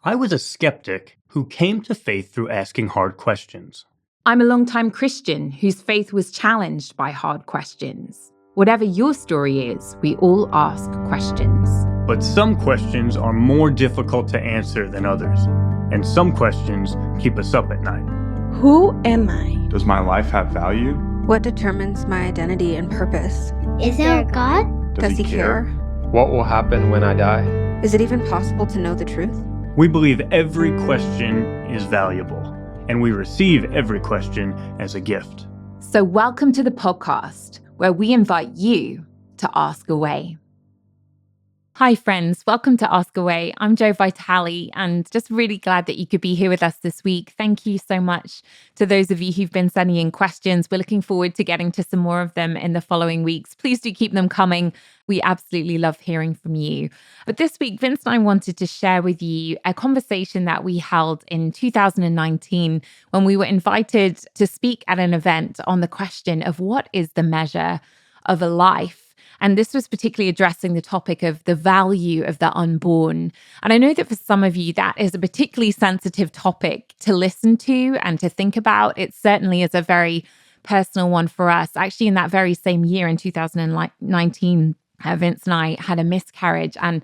I was a skeptic who came to faith through asking hard questions. I'm a longtime Christian whose faith was challenged by hard questions. Whatever your story is, we all ask questions. But some questions are more difficult to answer than others, and some questions keep us up at night. Who am I? Does my life have value? What determines my identity and purpose? Is there a God? Does he care? What will happen when I die? Is it even possible to know the truth? We believe every question is valuable, and we receive every question as a gift. So welcome to the podcast, where we invite you to ask away. Hi friends, welcome to Ask Away. I'm Jo Vitale and just really glad that you could be here with us this week. Thank you so much to those of you who've been sending in questions. We're looking forward to getting to some more of them in the following weeks. Please do keep them coming. We absolutely love hearing from you. But this week, Vince and I wanted to share with you a conversation that we held in 2019 when we were invited to speak at an event on the question of what is the measure of a life. And this was particularly addressing the topic of the value of the unborn. And I know that for some of you, that is a particularly sensitive topic to listen to and to think about. It certainly is a very personal one for us. Actually, in that very same year, in 2019, Vince and I had a miscarriage. And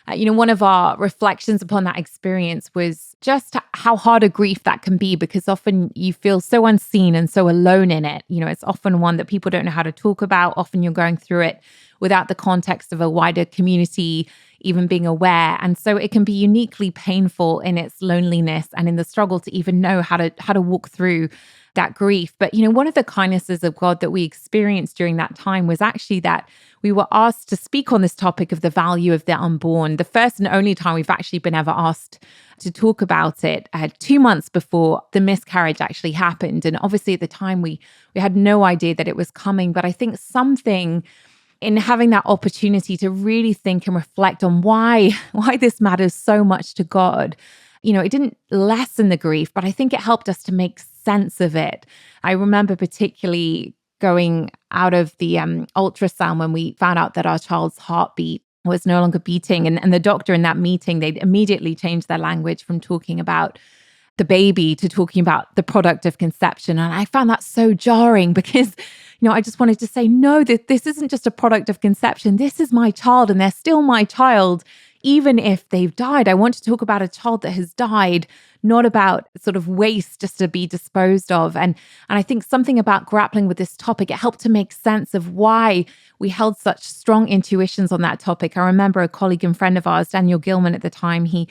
one of our reflections upon that experience was just how hard a grief that can be, because often you feel so unseen and so alone in it. It's often one that people don't know how to talk about. Often you're going through it without the context of a wider community even being aware. And so it can be uniquely painful in its loneliness and in the struggle to even know how to walk through that grief. But, one of the kindnesses of God that we experienced during that time was actually that we were asked to speak on this topic of the value of the unborn, the first and only time we've actually been ever asked to talk about it, 2 months before the miscarriage actually happened. And obviously at the time we had no idea that it was coming. But I think something in having that opportunity to really think and reflect on why this matters so much to God, it didn't lessen the grief, but I think it helped us to make sense of it. I remember particularly going out of the ultrasound when we found out that our child's heartbeat was no longer beating. And the doctor in that meeting, they immediately changed their language from talking about the baby to talking about the product of conception. And I found that so jarring because, I just wanted to say, no, that this isn't just a product of conception. This is my child and they're still my child, even if they've died. I want to talk about a child that has died, not about sort of waste just to be disposed of. And I think something about grappling with this topic, it helped to make sense of why we held such strong intuitions on that topic. I remember a colleague and friend of ours, Daniel Gilman at the time, he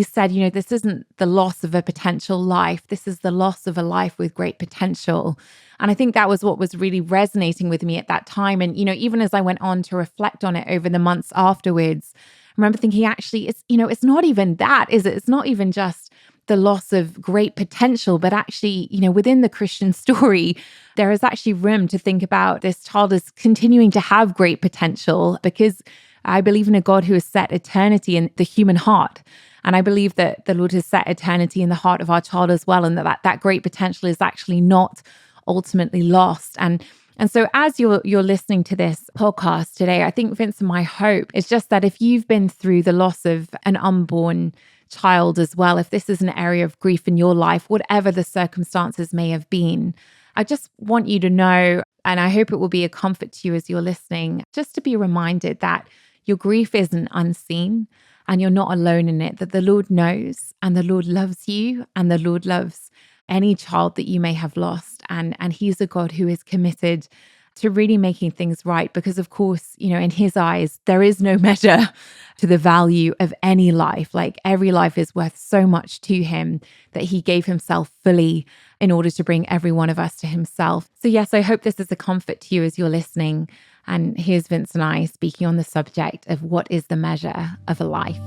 said, this isn't the loss of a potential life. This is the loss of a life with great potential. And I think that was what was really resonating with me at that time. And, even as I went on to reflect on it over the months afterwards, I remember thinking, actually, it's not even that, is it? It's not even just the loss of great potential, but actually, within the Christian story, there is actually room to think about this child as continuing to have great potential, because I believe in a God who has set eternity in the human heart. And I believe that the Lord has set eternity in the heart of our child as well, and that great potential is actually not ultimately lost. And so as you're listening to this podcast today, I think, Vince, my hope is just that if you've been through the loss of an unborn child as well, if this is an area of grief in your life, whatever the circumstances may have been, I just want you to know, and I hope it will be a comfort to you as you're listening, just to be reminded that your grief isn't unseen and you're not alone in it, that the Lord knows and the Lord loves you and the Lord loves any child that you may have lost. And he's a God who is committed to really making things right, because of course, in his eyes, there is no measure to the value of any life. Like every life is worth so much to him that he gave himself fully in order to bring every one of us to himself. So yes, I hope this is a comfort to you as you're listening. And here's Vince and I speaking on the subject of what is the measure of a life.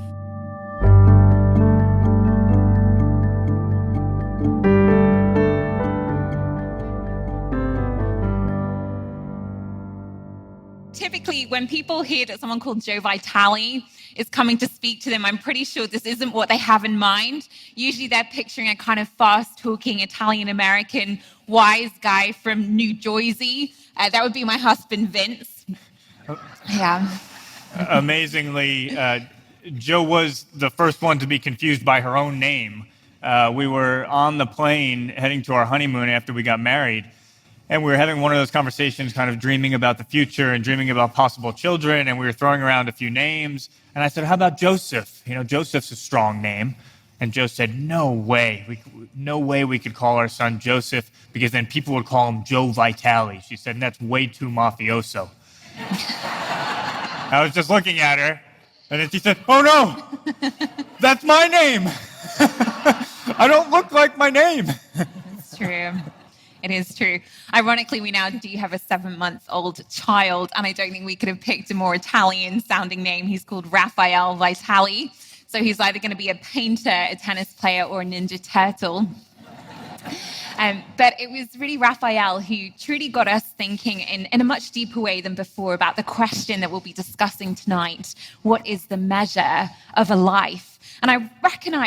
Typically, when people hear that someone called Jo Vitale is coming to speak to them, I'm pretty sure this isn't what they have in mind. Usually they're picturing a kind of fast-talking Italian-American wise guy from New Jersey. That would be my husband, Vince. Yeah. Amazingly, Joe was the first one to be confused by her own name. We were on the plane heading to our honeymoon after we got married, and we were having one of those conversations, kind of dreaming about the future and dreaming about possible children, and we were throwing around a few names. And I said, how about Joseph? Joseph's a strong name. And Joe said, no way we could call our son Joseph, because then people would call him Joe Vitale. She said, and that's way too mafioso. I was just looking at her, and then she said, oh no, that's my name. I don't look like my name. It's true. It is true. Ironically, we now do have a 7-month-old child, and I don't think we could have picked a more Italian-sounding name. He's called Raphael Vitale. So he's either going to be a painter, a tennis player, or a Ninja Turtle. But it was really Raphael who truly got us thinking in a much deeper way than before about the question that we'll be discussing tonight. What is the measure of a life? And I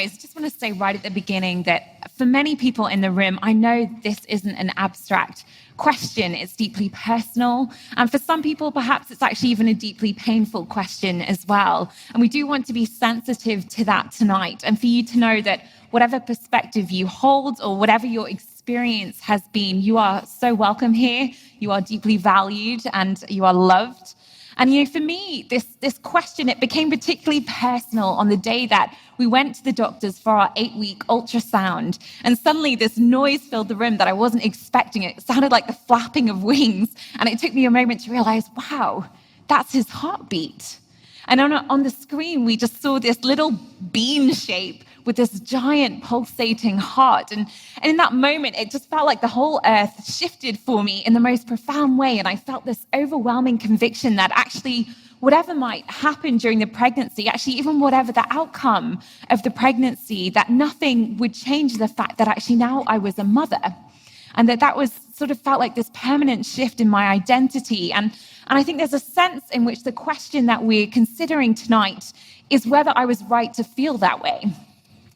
just want to say right at the beginning that for many people in the room, I know this isn't an abstract question. It's deeply personal. And for some people, perhaps it's actually even a deeply painful question as well. And we do want to be sensitive to that tonight, and for you to know that whatever perspective you hold or whatever your experience has been, you are so welcome here. You are deeply valued and you are loved. And for me, this question, it became particularly personal on the day that we went to the doctors for our 8-week ultrasound. And suddenly this noise filled the room that I wasn't expecting. It sounded like the flapping of wings. And it took me a moment to realize, wow, that's his heartbeat. And on the screen, we just saw this little bean shape with this giant pulsating heart. And in that moment, it just felt like the whole earth shifted for me in the most profound way. And I felt this overwhelming conviction that actually whatever might happen during the pregnancy, actually even whatever the outcome of the pregnancy, that nothing would change the fact that actually now I was a mother. And that was sort of felt like this permanent shift in my identity. And I think there's a sense in which the question that we're considering tonight is whether I was right to feel that way.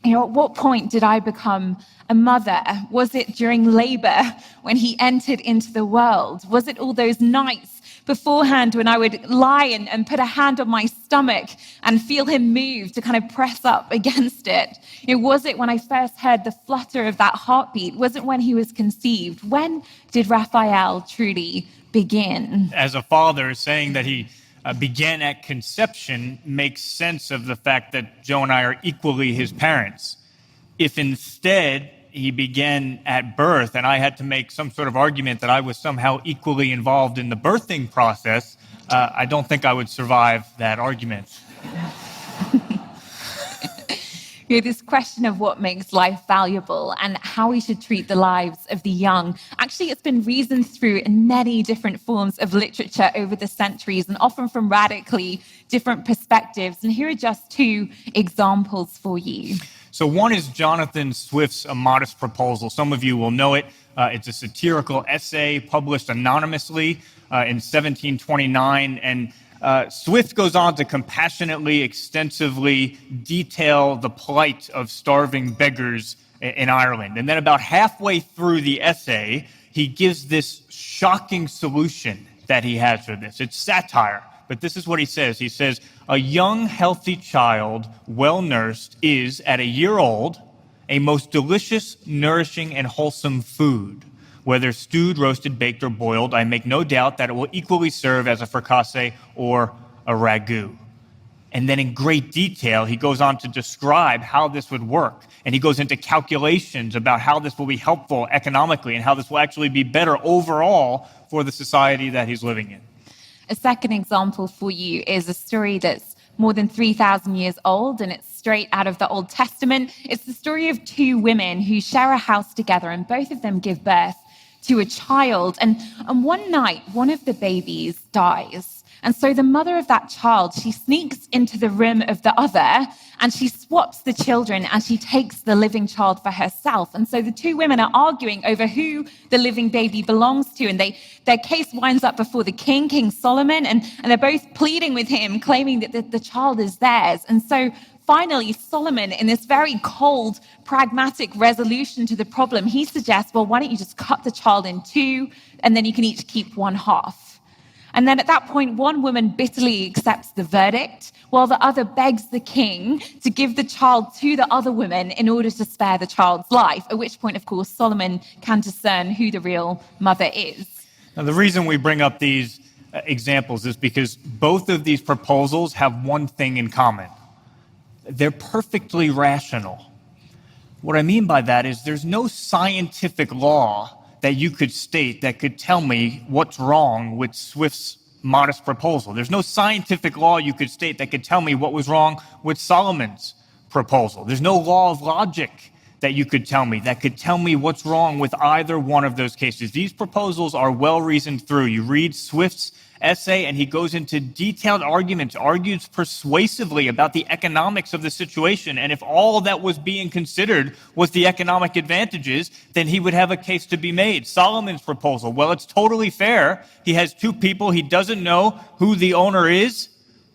At what point did I become a mother? Was it during labor when he entered into the world? Was it all those nights beforehand when I would lie and put a hand on my stomach and feel him move to kind of press up against it? Was it when I first heard the flutter of that heartbeat? Was it when he was conceived? When did Raphael truly begin? As a father, saying that he began at conception makes sense of the fact that Joe and I are equally his parents. If instead he began at birth and I had to make some sort of argument that I was somehow equally involved in the birthing process, I don't think I would survive that argument. This question of what makes life valuable and how we should treat the lives of the young. Actually, it's been reasoned through in many different forms of literature over the centuries and often from radically different perspectives. And here are just 2 examples for you. So one is Jonathan Swift's A Modest Proposal. Some of you will know it. It's a satirical essay published anonymously in 1729, and Swift goes on to compassionately, extensively detail the plight of starving beggars in Ireland. And then about halfway through the essay, he gives this shocking solution that he has for this. It's satire, but this is what he says. He says, a young, healthy child, well-nursed, is, at a year old, a most delicious, nourishing, and wholesome food. Whether stewed, roasted, baked, or boiled, I make no doubt that it will equally serve as a fricassee or a ragout. And then in great detail, he goes on to describe how this would work. And he goes into calculations about how this will be helpful economically and how this will actually be better overall for the society that he's living in. A second example for you is a story that's more than 3,000 years old, and it's straight out of the Old Testament. It's the story of 2 women who share a house together, and both of them give birth to a child. And one night, one of the babies dies. And so the mother of that child, she sneaks into the room of the other and she swaps the children and she takes the living child for herself. And so the 2 women are arguing over who the living baby belongs to. And their case winds up before the king, King Solomon, and they're both pleading with him, claiming that the child is theirs. And so finally, Solomon, in this very cold, pragmatic resolution to the problem, he suggests, well, why don't you just cut the child in 2 and then you can each keep 1/2. And then at that point, one woman bitterly accepts the verdict, while the other begs the king to give the child to the other woman in order to spare the child's life, at which point, of course, Solomon can discern who the real mother is. Now, the reason we bring up these examples is because both of these proposals have one thing in common. They're perfectly rational. What I mean by that is there's no scientific law that you could state that could tell me what's wrong with Swift's modest proposal. There's no scientific law you could state that could tell me what was wrong with Solomon's proposal. There's no law of logic that you could tell me that could tell me what's wrong with either one of those cases. These proposals are well reasoned through. You read Swift's essay and he goes into detailed arguments, argues persuasively about the economics of the situation. And if all that was being considered was the economic advantages, then he would have a case to be made. Solomon's proposal, well, it's totally fair. He has two people. He doesn't know who the owner is.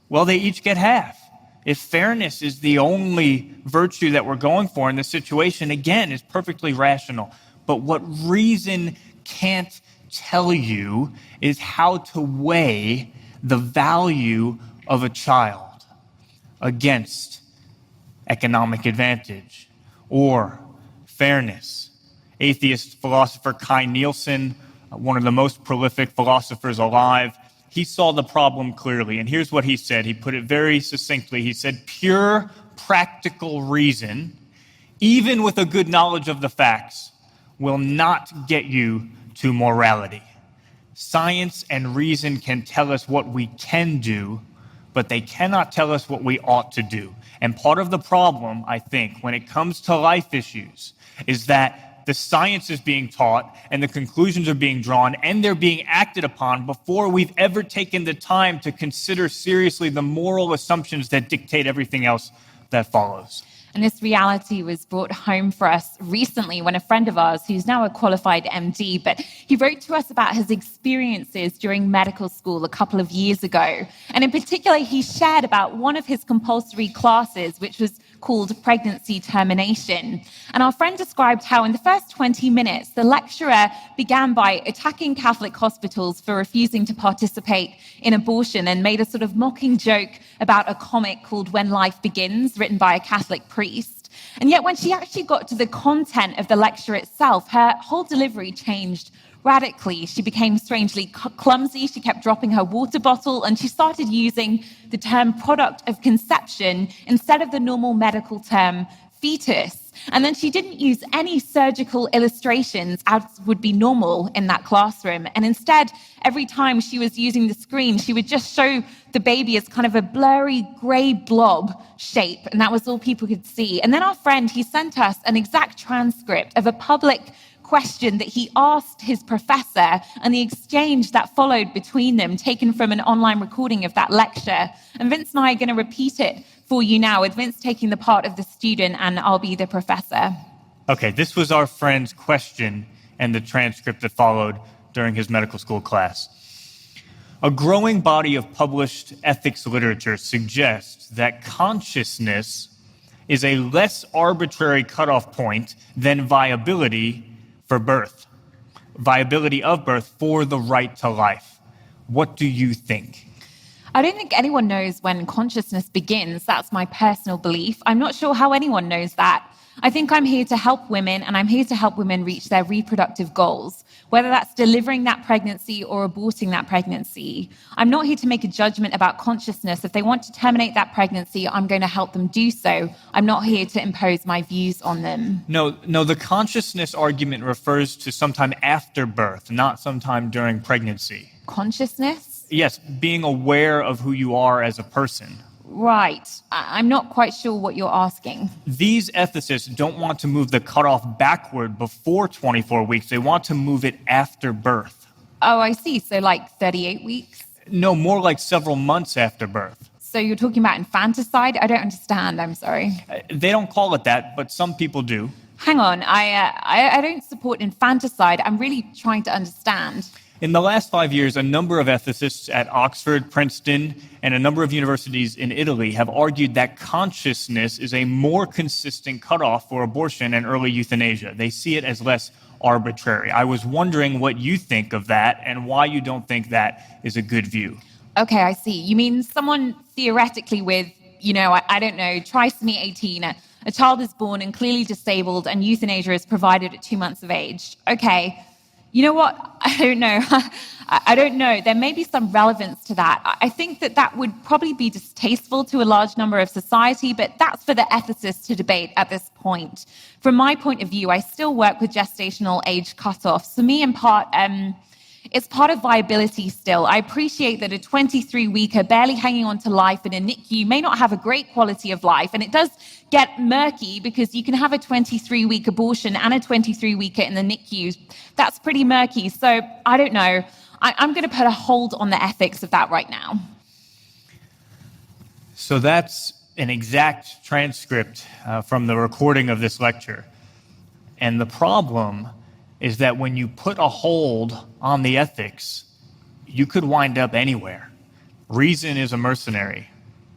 Well, they each get half. If fairness is the only virtue that we're going for in this situation, again, it's perfectly rational. But what reason can't tell you is how to weigh the value of a child against economic advantage or fairness. Atheist philosopher Kai Nielsen, one of the most prolific philosophers alive, he saw the problem clearly, and here's what he said. He put it very succinctly. He said, pure practical reason, even with a good knowledge of the facts, will not get you to morality. Science and reason can tell us what we can do, but they cannot tell us what we ought to do. And part of the problem, I think, when it comes to life issues, is that the science is being taught and the conclusions are being drawn and they're being acted upon before we've ever taken the time to consider seriously the moral assumptions that dictate everything else that follows. And this reality was brought home for us recently when a friend of ours, who's now a qualified MD, but he wrote to us about his experiences during medical school a couple of years ago. And in particular, he shared about one of his compulsory classes, which was called pregnancy termination. And our friend described how in the first 20 minutes, the lecturer began by attacking Catholic hospitals for refusing to participate in abortion and made a sort of mocking joke about a comic called When Life Begins, written by a Catholic priest. And yet when she actually got to the content of the lecture itself, her whole delivery changed radically. She became strangely clumsy. She kept dropping her water bottle, and she started using the term product of conception instead of the normal medical term fetus. And then she didn't use any surgical illustrations as would be normal in that classroom. And instead, every time she was using the screen, she would just show the baby as kind of a blurry gray blob shape. And that was all people could see. And then our friend, he sent us an exact transcript of a public question that he asked his professor and the exchange that followed between them, taken from an online recording of that lecture. And Vince and I are going to repeat it for you now, with Vince taking the part of the student and I'll be the professor. Okay, this was our friend's question and the transcript that followed during his medical school class. A growing body of published ethics literature suggests that consciousness is a less arbitrary cutoff point than viability for birth, viability of birth for the right to life. What do you think? I don't think anyone knows when consciousness begins. That's my personal belief. I'm not sure how anyone knows that. I think I'm here to help women, and I'm here to help women reach their reproductive goals, whether that's delivering that pregnancy or aborting that pregnancy. I'm not here to make a judgment about consciousness. If they want to terminate that pregnancy, I'm going to help them do so. I'm not here to impose my views on them. No, the consciousness argument refers to sometime after birth, not sometime during pregnancy. Consciousness? Yes, being aware of who you are as a person. Right. I'm not quite sure what you're asking. These ethicists don't want to move the cutoff backward before 24 weeks. They want to move it after birth. Oh, I see. So like 38 weeks? No, more like several months after birth. So you're talking about infanticide? I don't understand. I'm sorry. They don't call it that, but some people do. Hang on. I don't support infanticide. I'm really trying to understand. In the last 5 years, a number of ethicists at Oxford, Princeton, and a number of universities in Italy have argued that consciousness is a more consistent cutoff for abortion and early euthanasia. They see it as less arbitrary. I was wondering what you think of that and why you don't think that is a good view. Okay, I see. You mean someone theoretically with, I don't know, trisomy 18, a child is born and clearly disabled and euthanasia is provided at 2 months of age. Okay. You know what? I don't know. I don't know. There may be some relevance to that. I think that would probably be distasteful to a large number of society, but that's for the ethicists to debate at this point. From my point of view, I still work with gestational age cutoffs. For me, in part, it's part of viability still. I appreciate that a 23-weeker barely hanging on to life in a NICU may not have a great quality of life, and it does get murky because you can have a 23-week abortion and a 23-weeker in the NICU. That's pretty murky. So I don't know. I'm going to put a hold on the ethics of that right now. So that's an exact transcript from the recording of this lecture. And the problem is that when you put a hold on the ethics, you could wind up anywhere. Reason is a mercenary.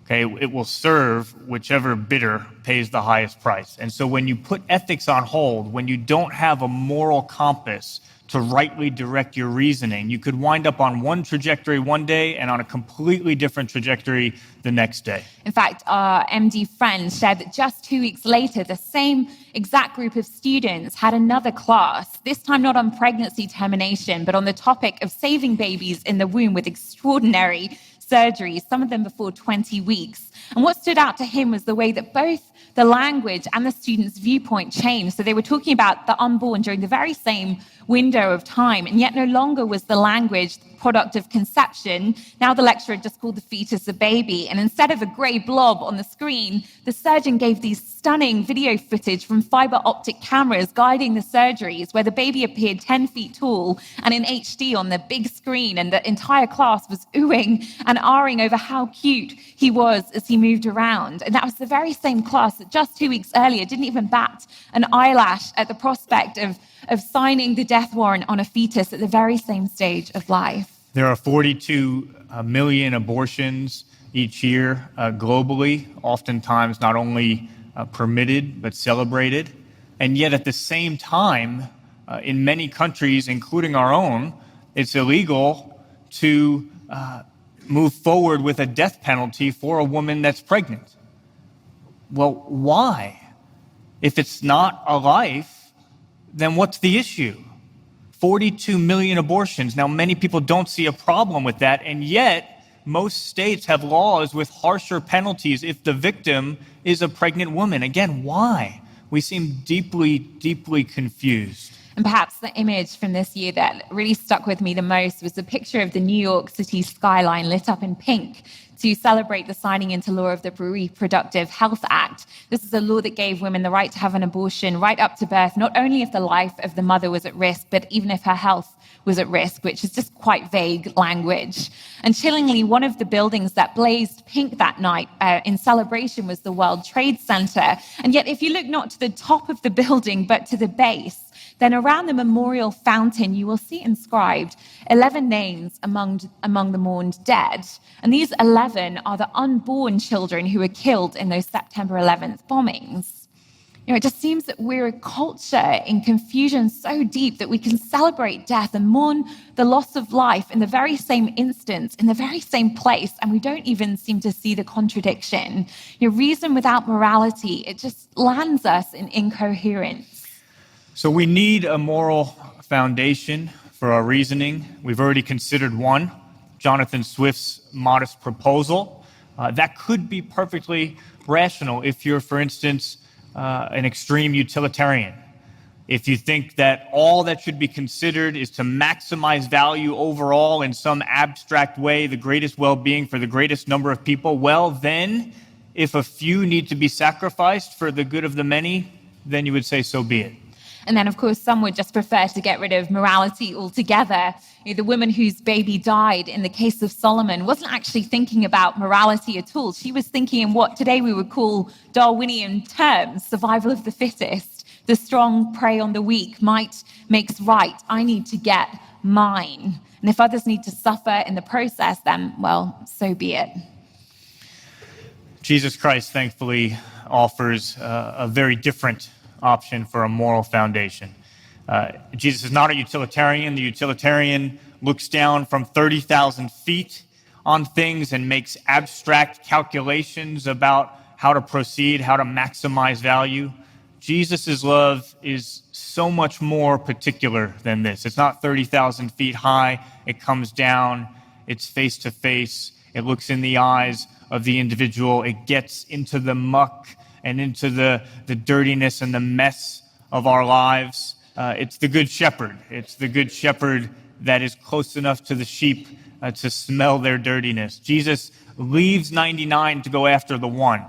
Okay, it will serve whichever bidder pays the highest price. And so when you put ethics on hold, when you don't have a moral compass to rightly direct your reasoning, you could wind up on one trajectory one day and on a completely different trajectory the next day. In fact, our MD friend shared that just 2 weeks later, the same exact group of students had another class, this time not on pregnancy termination, but on the topic of saving babies in the womb with extraordinary surgeries, some of them before 20 weeks. And what stood out to him was the way that both the language and the students' viewpoint changed. So they were talking about the unborn during the very same window of time, and yet no longer was the language the product of conception. Now the lecturer just called the fetus a baby, and instead of a grey blob on the screen, the surgeon gave these stunning video footage from fiber optic cameras guiding the surgeries, where the baby appeared 10 feet tall and in HD on the big screen, and the entire class was oohing and ahhing over how cute he was as he moved around. And that was the very same class that just 2 weeks earlier didn't even bat an eyelash at the prospect of signing the death warrant on a fetus at the very same stage of life. There are 42 million abortions each year globally, oftentimes not only permitted but celebrated. And yet at the same time, in many countries, including our own, it's illegal to move forward with a death penalty for a woman that's pregnant. Well, why? If it's not a life, then what's the issue? 42 million abortions. Now, many people don't see a problem with that, and yet most states have laws with harsher penalties if the victim is a pregnant woman. Again, why? We seem deeply, deeply confused. And perhaps the image from this year that really stuck with me the most was the picture of the New York City skyline lit up in pink to celebrate the signing into law of the Reproductive Health Act. This is a law that gave women the right to have an abortion right up to birth, not only if the life of the mother was at risk, but even if her health was at risk, which is just quite vague language. And chillingly, one of the buildings that blazed pink that night in celebration was the World Trade Center. And yet, if you look not to the top of the building, but to the base, then around the memorial fountain, you will see inscribed 11 names among the mourned dead. And these 11 are the unborn children who were killed in those September 11th bombings. It just seems that we're a culture in confusion so deep that we can celebrate death and mourn the loss of life in the very same instance, in the very same place, and we don't even seem to see the contradiction. Reason without morality, it just lands us in incoherence. So we need a moral foundation for our reasoning. We've already considered one, Jonathan Swift's modest proposal. That could be perfectly rational if you're, for instance, an extreme utilitarian. If you think that all that should be considered is to maximize value overall in some abstract way, the greatest well-being for the greatest number of people, well, then, if a few need to be sacrificed for the good of the many, then you would say so be it. And then, of course, some would just prefer to get rid of morality altogether. The woman whose baby died in the case of Solomon wasn't actually thinking about morality at all. She was thinking in what today we would call Darwinian terms, survival of the fittest. The strong prey on the weak, might makes right. I need to get mine. And if others need to suffer in the process, then, well, so be it. Jesus Christ, thankfully, offers a very different option for a moral foundation. Jesus is not a utilitarian. The utilitarian looks down from 30,000 feet on things and makes abstract calculations about how to proceed, how to maximize value. Jesus' love is so much more particular than this. It's not 30,000 feet high. It comes down. It's face to face. It looks in the eyes of the individual. It gets into the muck and into the dirtiness and the mess of our lives. It's the Good Shepherd. It's the Good Shepherd that is close enough to the sheep to smell their dirtiness. Jesus leaves 99 to go after the one.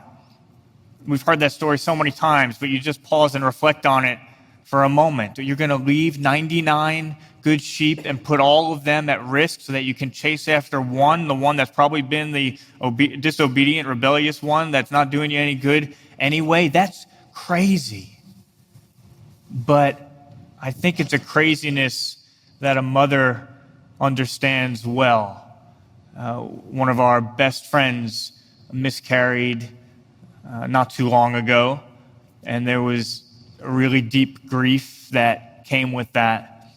We've heard that story so many times, but you just pause and reflect on it for a moment. You're going to leave 99 good sheep and put all of them at risk so that you can chase after one, the one that's probably been the disobedient, rebellious one that's not doing you any good anyway. That's crazy. But I think it's a craziness that a mother understands well. One of our best friends miscarried not too long ago, and there was a really deep grief that came with that.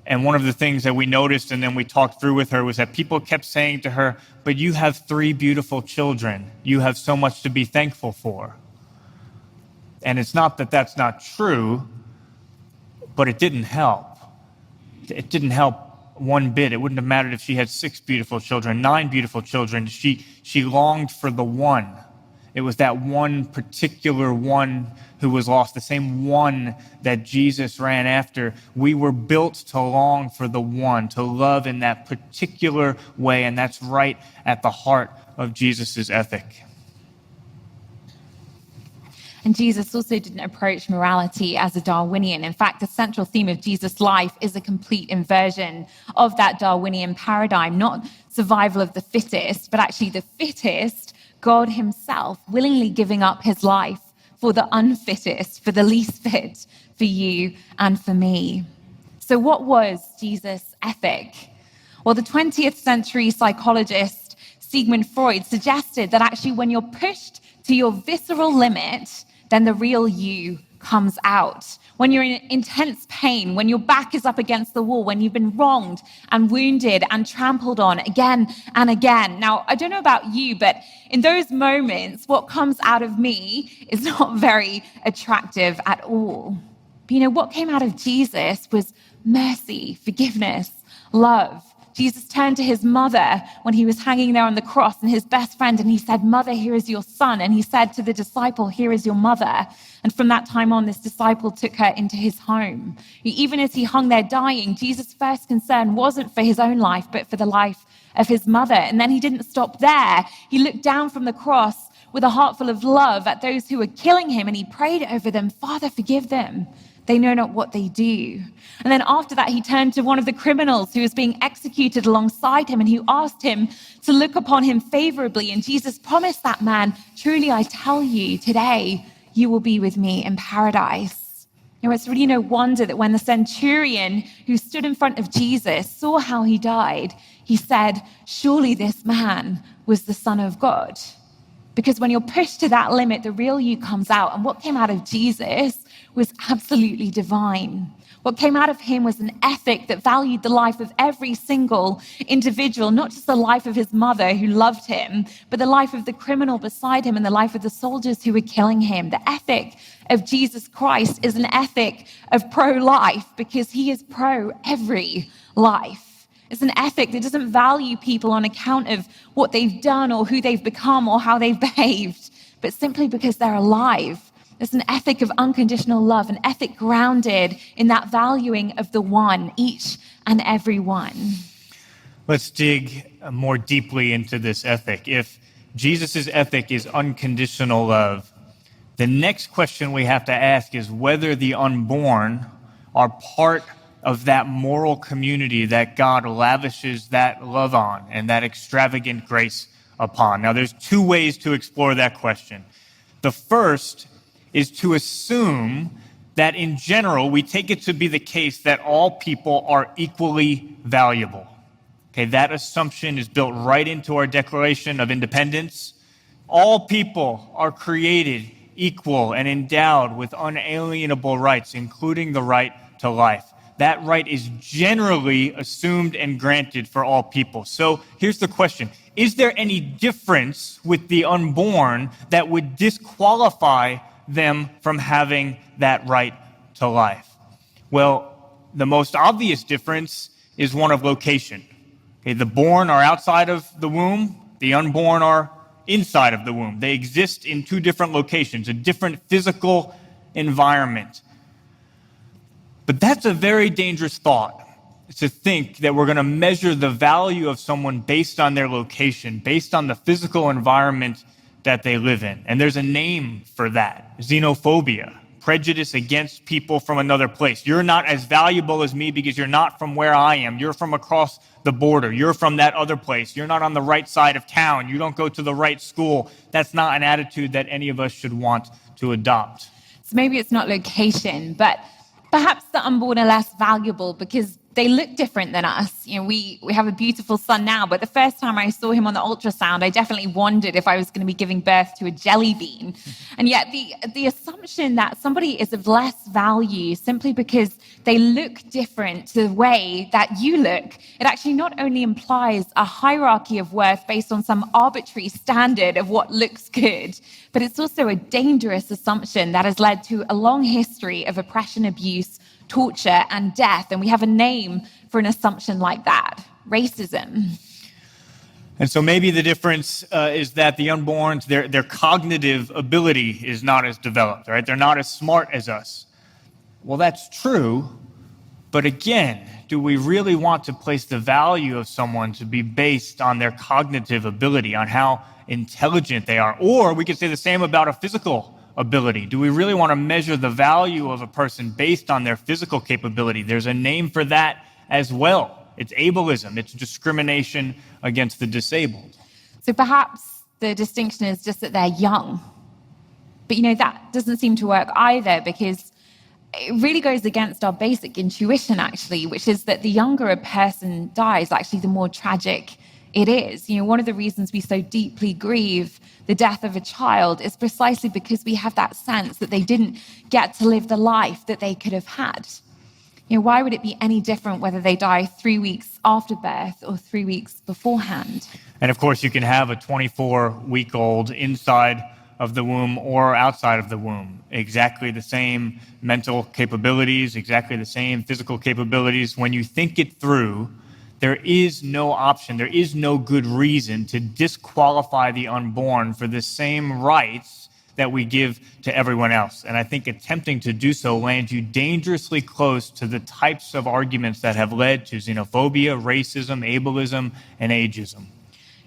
And one of the things that we noticed and then we talked through with her was that people kept saying to her, but you have 3 beautiful children. You have so much to be thankful for. And it's not that that's not true, but it didn't help. It didn't help one bit. It wouldn't have mattered if she had 6 beautiful children, 9 beautiful children. She longed for the one. It was that one particular one who was lost, the same one that Jesus ran after. We were built to long for the one, to love in that particular way, and that's right at the heart of Jesus' ethic. And Jesus also didn't approach morality as a Darwinian. In fact, the central theme of Jesus' life is a complete inversion of that Darwinian paradigm, not survival of the fittest, but actually the fittest, God himself, willingly giving up his life for the unfittest, for the least fit, for you and for me. So what was Jesus' ethic? Well, the 20th century psychologist Sigmund Freud suggested that actually when you're pushed to your visceral limit, then the real you comes out. When you're in intense pain, when your back is up against the wall, when you've been wronged and wounded and trampled on again and again. Now, I don't know about you, but in those moments, what comes out of me is not very attractive at all. But what came out of Jesus was mercy, forgiveness, love. Jesus turned to his mother when he was hanging there on the cross and his best friend, and he said, "Mother, here is your son." And he said to the disciple, "Here is your mother." And from that time on, this disciple took her into his home. Even as he hung there dying, Jesus' first concern wasn't for his own life, but for the life of his mother. And then he didn't stop there. He looked down from the cross with a heart full of love at those who were killing him, and he prayed over them, "Father, forgive them. They know not what they do." And then after that, he turned to one of the criminals who was being executed alongside him and who asked him to look upon him favorably. And Jesus promised that man, "Truly, I tell you, today you will be with me in paradise." It's really no wonder that when the centurion who stood in front of Jesus saw how he died, he said, "Surely this man was the Son of God." Because when you're pushed to that limit, the real you comes out. And what came out of Jesus was absolutely divine. What came out of him was an ethic that valued the life of every single individual, not just the life of his mother who loved him, but the life of the criminal beside him and the life of the soldiers who were killing him. The ethic of Jesus Christ is an ethic of pro-life because he is pro every life. It's an ethic that doesn't value people on account of what they've done or who they've become or how they've behaved, but simply because they're alive. It's an ethic of unconditional love, an ethic grounded in that valuing of the one, each and every one. Let's dig more deeply into this ethic. If Jesus' ethic is unconditional love, the next question we have to ask is whether the unborn are part of that moral community that God lavishes that love on and that extravagant grace upon. Now, there's 2 ways to explore that question. The first is to assume that in general, we take it to be the case that all people are equally valuable. Okay, that assumption is built right into our Declaration of Independence. All people are created equal and endowed with unalienable rights, including the right to life. That right is generally assumed and granted for all people. So here's the question. Is there any difference with the unborn that would disqualify them from having that right to life? Well, the most obvious difference is one of location. Okay, the born are outside of the womb, the unborn are inside of the womb. They exist in two different locations, a different physical environment. But that's a very dangerous thought, to think that we're going to measure the value of someone based on their location, based on the physical environment that they live in. And there's a name for that: xenophobia, prejudice against people from another place. You're not as valuable as me because you're not from where I am. You're from across the border. You're from that other place. You're not on the right side of town. You don't go to the right school. That's not an attitude that any of us should want to adopt. So maybe it's not location, but perhaps the unborn are less valuable because they look different than us. You know, we have a beautiful son now, but the first time I saw him on the ultrasound, I definitely wondered if I was going to be giving birth to a jelly bean. And yet the assumption that somebody is of less value simply because they look different to the way that you look, it actually not only implies a hierarchy of worth based on some arbitrary standard of what looks good, but it's also a dangerous assumption that has led to a long history of oppression, abuse, torture, and death. And we have a name for an assumption like that: racism. And so maybe the difference is that the unborns, their cognitive ability is not as developed, right? They're not as smart as us. Well, that's true. But again, do we really want to place the value of someone to be based on their cognitive ability, on how intelligent they are? Or we could say the same about a physical ability. Do we really want to measure the value of a person based on their physical capability? There's a name for that as well. It's ableism. It's discrimination against the disabled. So perhaps the distinction is just that they're young. But, you know, that doesn't seem to work either, because it really goes against our basic intuition, actually, which is that the younger a person dies, actually, the more tragic it is. You know, one of the reasons we so deeply grieve the death of a child is precisely because we have that sense that they didn't get to live the life that they could have had. You know, why would it be any different whether they die 3 weeks after birth or 3 weeks beforehand? And of course, you can have a 24-week-old inside of the womb or outside of the womb. Exactly the same mental capabilities, exactly the same physical capabilities. When you think it through, there is no option, there is no good reason to disqualify the unborn for the same rights that we give to everyone else. And I think attempting to do so lands you dangerously close to the types of arguments that have led to xenophobia, racism, ableism, and ageism.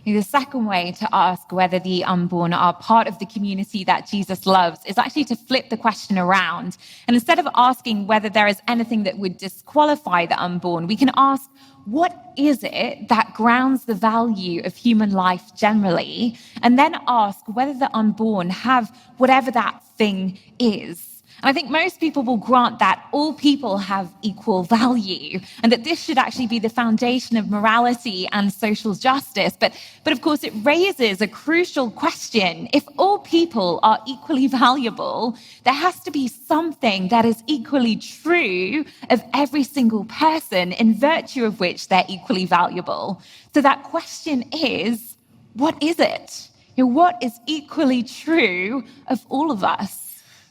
The second way to ask whether the unborn are part of the community that Jesus loves is actually to flip the question around. And instead of asking whether there is anything that would disqualify the unborn, we can ask, what is it that grounds the value of human life generally? And then ask whether the unborn have whatever that thing is. And I think most people will grant that all people have equal value and that this should actually be the foundation of morality and social justice. But of course, it raises a crucial question. If all people are equally valuable, there has to be something that is equally true of every single person in virtue of which they're equally valuable. So that question is, what is it? You know, what is equally true of all of us?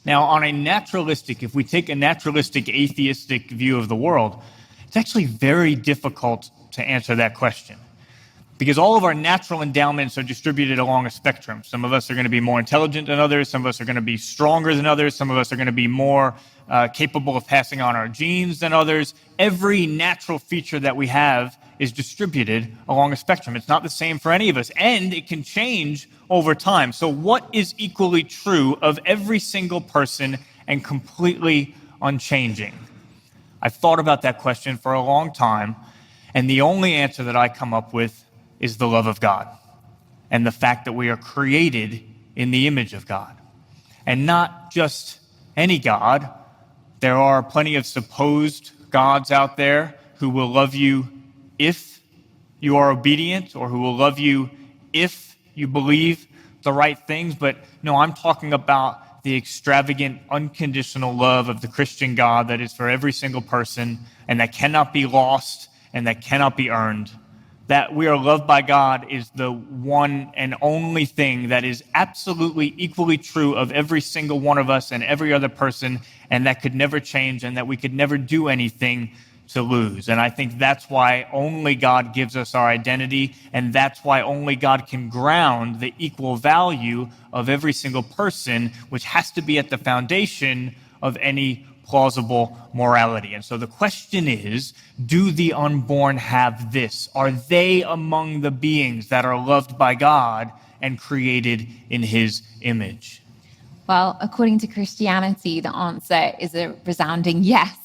Now, if we take a naturalistic, atheistic view of the world, it's actually very difficult to answer that question, because all of our natural endowments are distributed along a spectrum. Some of us are going to be more intelligent than others. Some of us are going to be stronger than others. Some of us are going to be more capable of passing on our genes than others. Every natural feature that we have is distributed along a spectrum. It's not the same for any of us, and it can change over time. So what is equally true of every single person and completely unchanging? I've thought about that question for a long time, and the only answer that I come up with is the love of God and the fact that we are created in the image of God. And not just any God. There are plenty of supposed gods out there who will love you if you are obedient or who will love you if you believe the right things. But no, I'm talking about the extravagant, unconditional love of the Christian God that is for every single person and that cannot be lost and that cannot be earned. That we are loved by God is the one and only thing that is absolutely equally true of every single one of us and every other person, and that could never change and that we could never do anything to lose. And I think that's why only God gives us our identity, and that's why only God can ground the equal value of every single person, which has to be at the foundation of any plausible morality. And so the question is, do the unborn have this? Are they among the beings that are loved by God and created in his image? Well, according to Christianity, the answer is a resounding yes.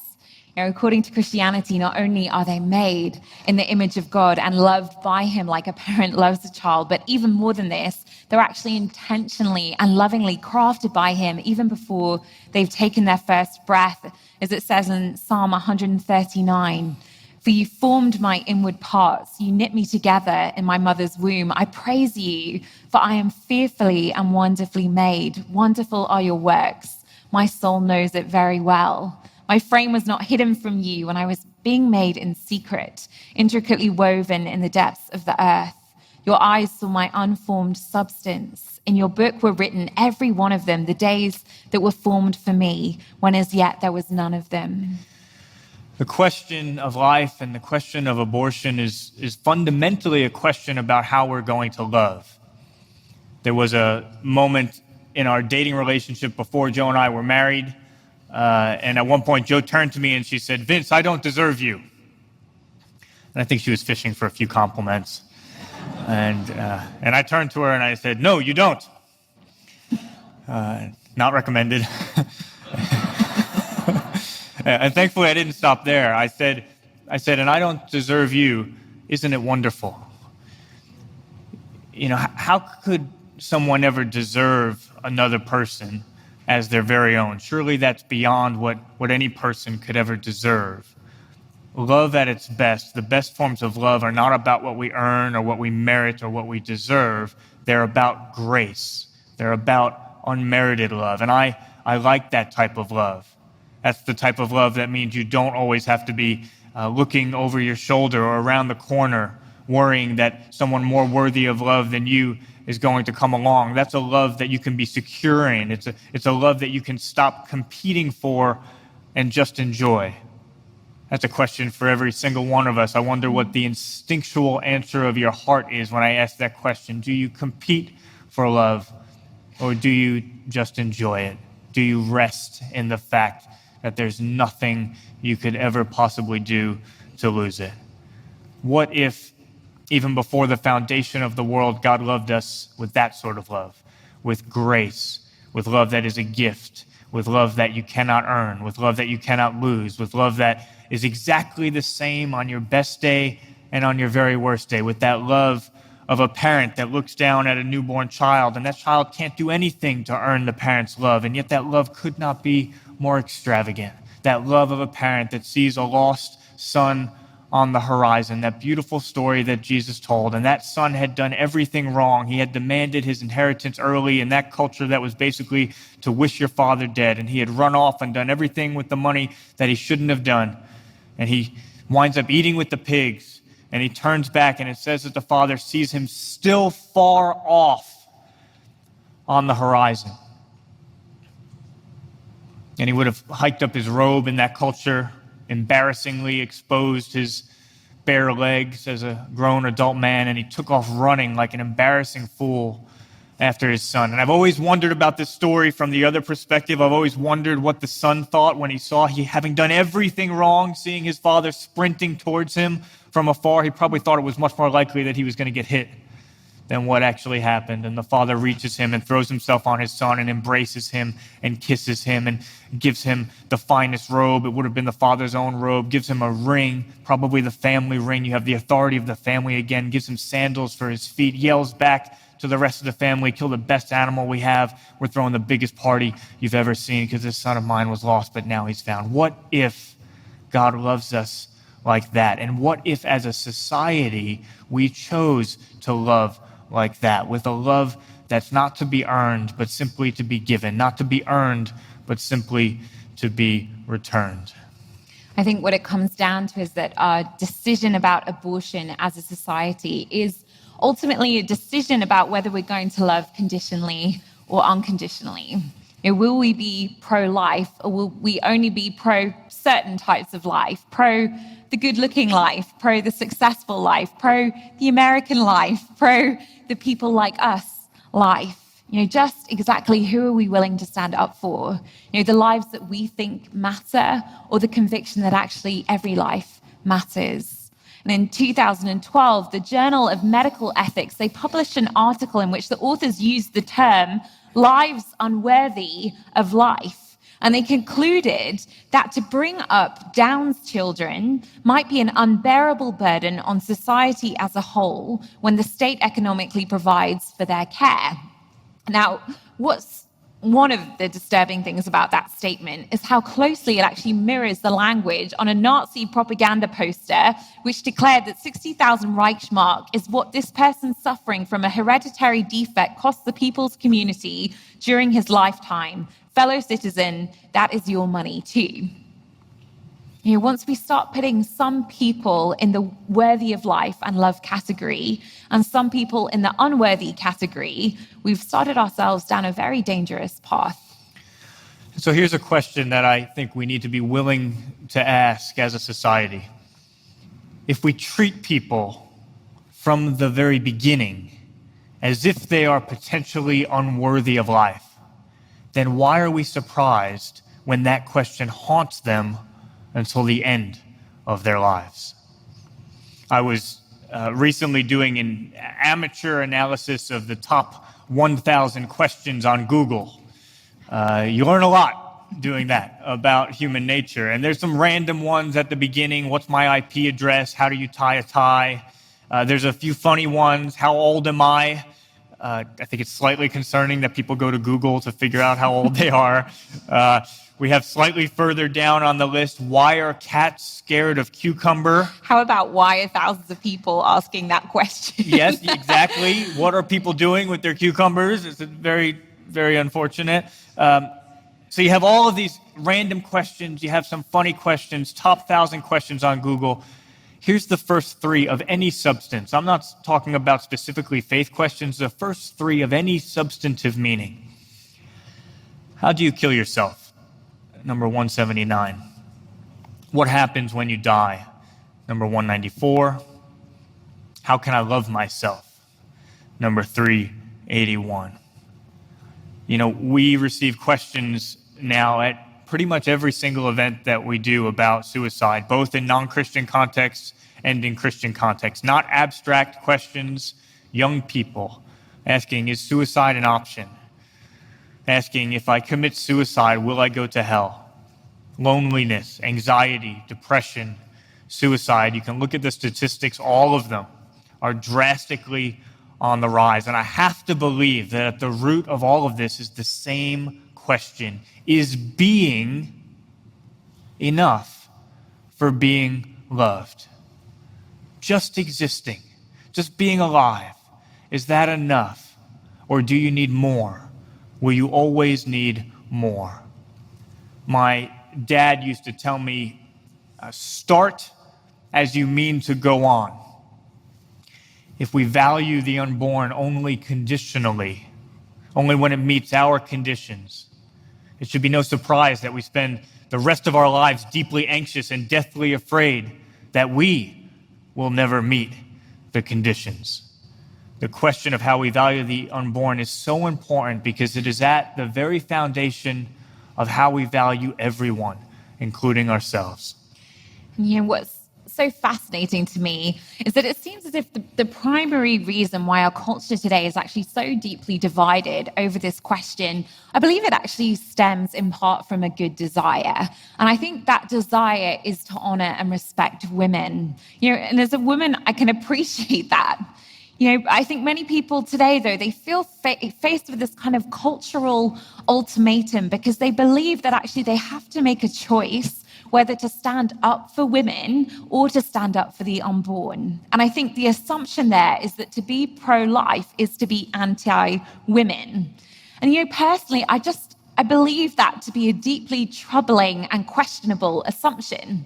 According to Christianity, not only are they made in the image of God and loved by him like a parent loves a child, but even more than this, they're actually intentionally and lovingly crafted by him even before they've taken their first breath. As it says in Psalm 139, "For you formed my inward parts, you knit me together in my mother's womb. I praise you, for I am fearfully and wonderfully made. Wonderful are your works. My soul knows it very well. My frame was not hidden from you when I was being made in secret, intricately woven in the depths of the earth. Your eyes saw my unformed substance. In your book were written, every one of them, the days that were formed for me, when as yet there was none of them." The question of life and the question of abortion is fundamentally a question about how we're going to love. There was a moment in our dating relationship before Joe and I were married, and at one point Joe turned to me and she said, "Vince, I don't deserve you." And I think she was fishing for a few compliments. And I turned to her and I said, "No, you don't." Not recommended. And thankfully I didn't stop there. I said, "And I don't deserve you. Isn't it wonderful?" You know, how could someone ever deserve another person as their very own? Surely that's beyond what any person could ever deserve. Love at its best, the best forms of love are not about what we earn or what we merit or what we deserve. They're about grace. They're about unmerited love. And I like that type of love. That's the type of love that means you don't always have to be looking over your shoulder or around the corner worrying that someone more worthy of love than you is going to come along. That's a love that you can be secure in. It's a love that you can stop competing for and just enjoy. That's a question for every single one of us. I wonder what the instinctual answer of your heart is when I ask that question. Do you compete for love, or do you just enjoy it? Do you rest in the fact that there's nothing you could ever possibly do to lose it? What if, even before the foundation of the world, God loved us with that sort of love, with grace, with love that is a gift, with love that you cannot earn, with love that you cannot lose, with love that is exactly the same on your best day and on your very worst day, with that love of a parent that looks down at a newborn child, and that child can't do anything to earn the parent's love, and yet that love could not be more extravagant. That love of a parent that sees a lost son on the horizon, that beautiful story that Jesus told, and that son had done everything wrong. He had demanded his inheritance early in that culture that was basically to wish your father dead, and he had run off and done everything with the money that he shouldn't have done, and he winds up eating with the pigs, and he turns back, and it says that the father sees him still far off on the horizon. And he would have hiked up his robe in that culture, embarrassingly exposed his bare legs as a grown adult man, and he took off running like an embarrassing fool after his son. And I've always wondered about this story from the other perspective. I've always wondered what the son thought when he saw he having done everything wrong, seeing his father sprinting towards him from afar. He probably thought it was much more likely that he was going to get hit than what actually happened. And the father reaches him and throws himself on his son and embraces him and kisses him and gives him the finest robe. It would have been the father's own robe. Gives him a ring, probably the family ring. You have the authority of the family again. Gives him sandals for his feet. Yells back to the rest of the family, "Kill the best animal we have. We're throwing the biggest party you've ever seen because this son of mine was lost, but now he's found." What if God loves us like that? And what if, as a society, we chose to love like that, with a love that's not to be earned, but simply to be given, not to be earned, but simply to be returned? I think what it comes down to is that our decision about abortion as a society is ultimately a decision about whether we're going to love conditionally or unconditionally. Will we be pro-life, or will we only be pro certain types of life, pro the good-looking life, pro the successful life, pro the American life, pro the people like us life? Just exactly who are we willing to stand up for? The lives that we think matter, or the conviction that actually every life matters. And in 2012, the Journal of Medical Ethics, they published an article in which the authors used the term lives unworthy of life. And they concluded that to bring up Down's children might be an unbearable burden on society as a whole when the state economically provides for their care. Now, what's one of the disturbing things about that statement is how closely it actually mirrors the language on a Nazi propaganda poster, which declared that 60,000 Reichsmark is what this person suffering from a hereditary defect costs the people's community during his lifetime. Fellow citizen, that is your money too. Once we start putting some people in the worthy of life and love category and some people in the unworthy category, we've started ourselves down a very dangerous path. So here's a question that I think we need to be willing to ask as a society. If we treat people from the very beginning as if they are potentially unworthy of life, then why are we surprised when that question haunts them until the end of their lives? I was recently doing an amateur analysis of the top 1,000 questions on Google. You learn a lot doing that about human nature. And there's some random ones at the beginning. What's my IP address? How do you tie a tie? There's a few funny ones. How old am I? I think it's slightly concerning that people go to Google to figure out how old they are. We have slightly further down on the list, why are cats scared of cucumber? How about why are thousands of people asking that question? Yes, exactly. What are people doing with their cucumbers? It's very, very unfortunate. So you have all of these random questions. You have some funny questions, top 1,000 questions on Google. Here's the first 3 of any substance. I'm not talking about specifically faith questions, the first 3 of any substantive meaning. How do you kill yourself? Number 179. What happens when you die? Number 194. How can I love myself? Number 381. We receive questions now at pretty much every single event that we do about suicide, both in non-Christian contexts and in Christian contexts. Not abstract questions, young people asking, is suicide an option? Asking, if I commit suicide, will I go to hell? Loneliness, anxiety, depression, suicide. You can look at the statistics, all of them are drastically on the rise. And I have to believe that at the root of all of this is the same question. Is being enough for being loved? Just existing, just being alive, is that enough? Or do you need more? Will you always need more? My dad used to tell me, start as you mean to go on. If we value the unborn only conditionally, only when it meets our conditions, it should be no surprise that we spend the rest of our lives deeply anxious and deathly afraid that we will never meet the conditions. The question of how we value the unborn is so important because it is at the very foundation of how we value everyone, including ourselves. What's so fascinating to me is that it seems as if the primary reason why our culture today is actually so deeply divided over this question, I believe it actually stems in part from a good desire. And I think that desire is to honor and respect women. And as a woman, I can appreciate that. I think many people today, though, they feel faced with this kind of cultural ultimatum because they believe that actually they have to make a choice whether to stand up for women or to stand up for the unborn. And I think the assumption there is that to be pro-life is to be anti-women. And personally, I believe that to be a deeply troubling and questionable assumption.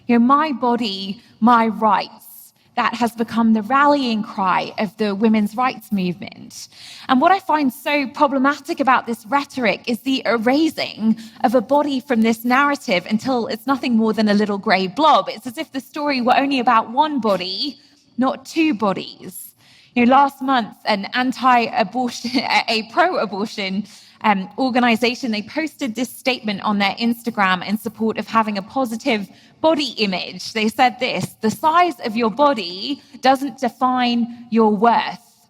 My body, my rights, that has become the rallying cry of the women's rights movement. And what I find so problematic about this rhetoric is the erasing of a body from this narrative until it's nothing more than a little grey blob. It's as if the story were only about one body, not two bodies. Last month, an a pro-abortion organization, they posted this statement on their Instagram in support of having a positive body image. They said this: the size of your body doesn't define your worth.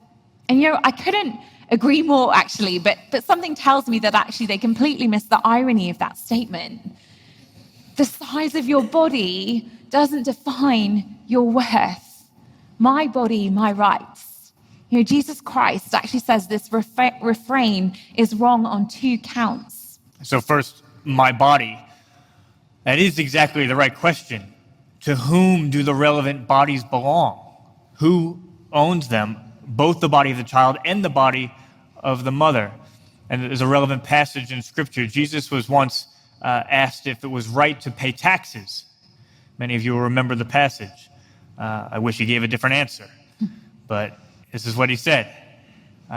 And I couldn't agree more, actually, but something tells me that actually they completely missed the irony of that statement. The size of your body doesn't define your worth. My body, my rights. Jesus Christ actually says this refrain is wrong on 2 counts. So first, my body. That is exactly the right question. To whom do the relevant bodies belong? Who owns them? Both the body of the child and the body of the mother. And there's a relevant passage in Scripture. Jesus was once asked if it was right to pay taxes. Many of you will remember the passage. I wish he gave a different answer. But this is what he said.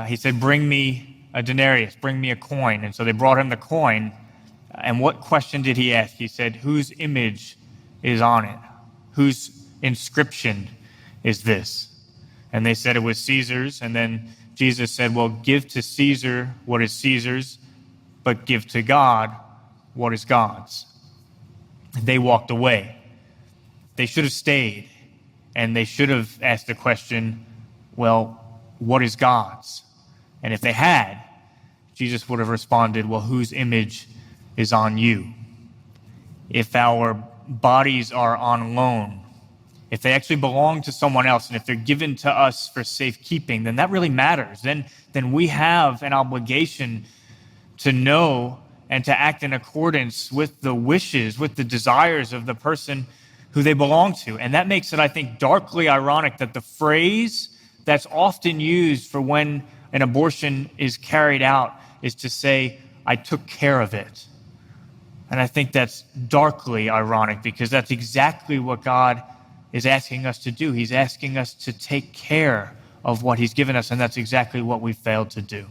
He said, bring me a denarius, bring me a coin. And so they brought him the coin. And what question did he ask? He said, whose image is on it? Whose inscription is this? And they said it was Caesar's. And then Jesus said, well, give to Caesar what is Caesar's, but give to God what is God's. They walked away. They should have stayed. And they should have asked the question, well, what is God's? And if they had, Jesus would have responded, well, whose image is on you? If our bodies are on loan, if they actually belong to someone else, and if they're given to us for safekeeping, then that really matters. Then we have an obligation to know and to act in accordance with the wishes, with the desires of the person who they belong to. And that makes it, I think, darkly ironic that the phrase that's often used for when an abortion is carried out is to say, I took care of it. And I think that's darkly ironic because that's exactly what God is asking us to do. He's asking us to take care of what he's given us, and that's exactly what we failed to do.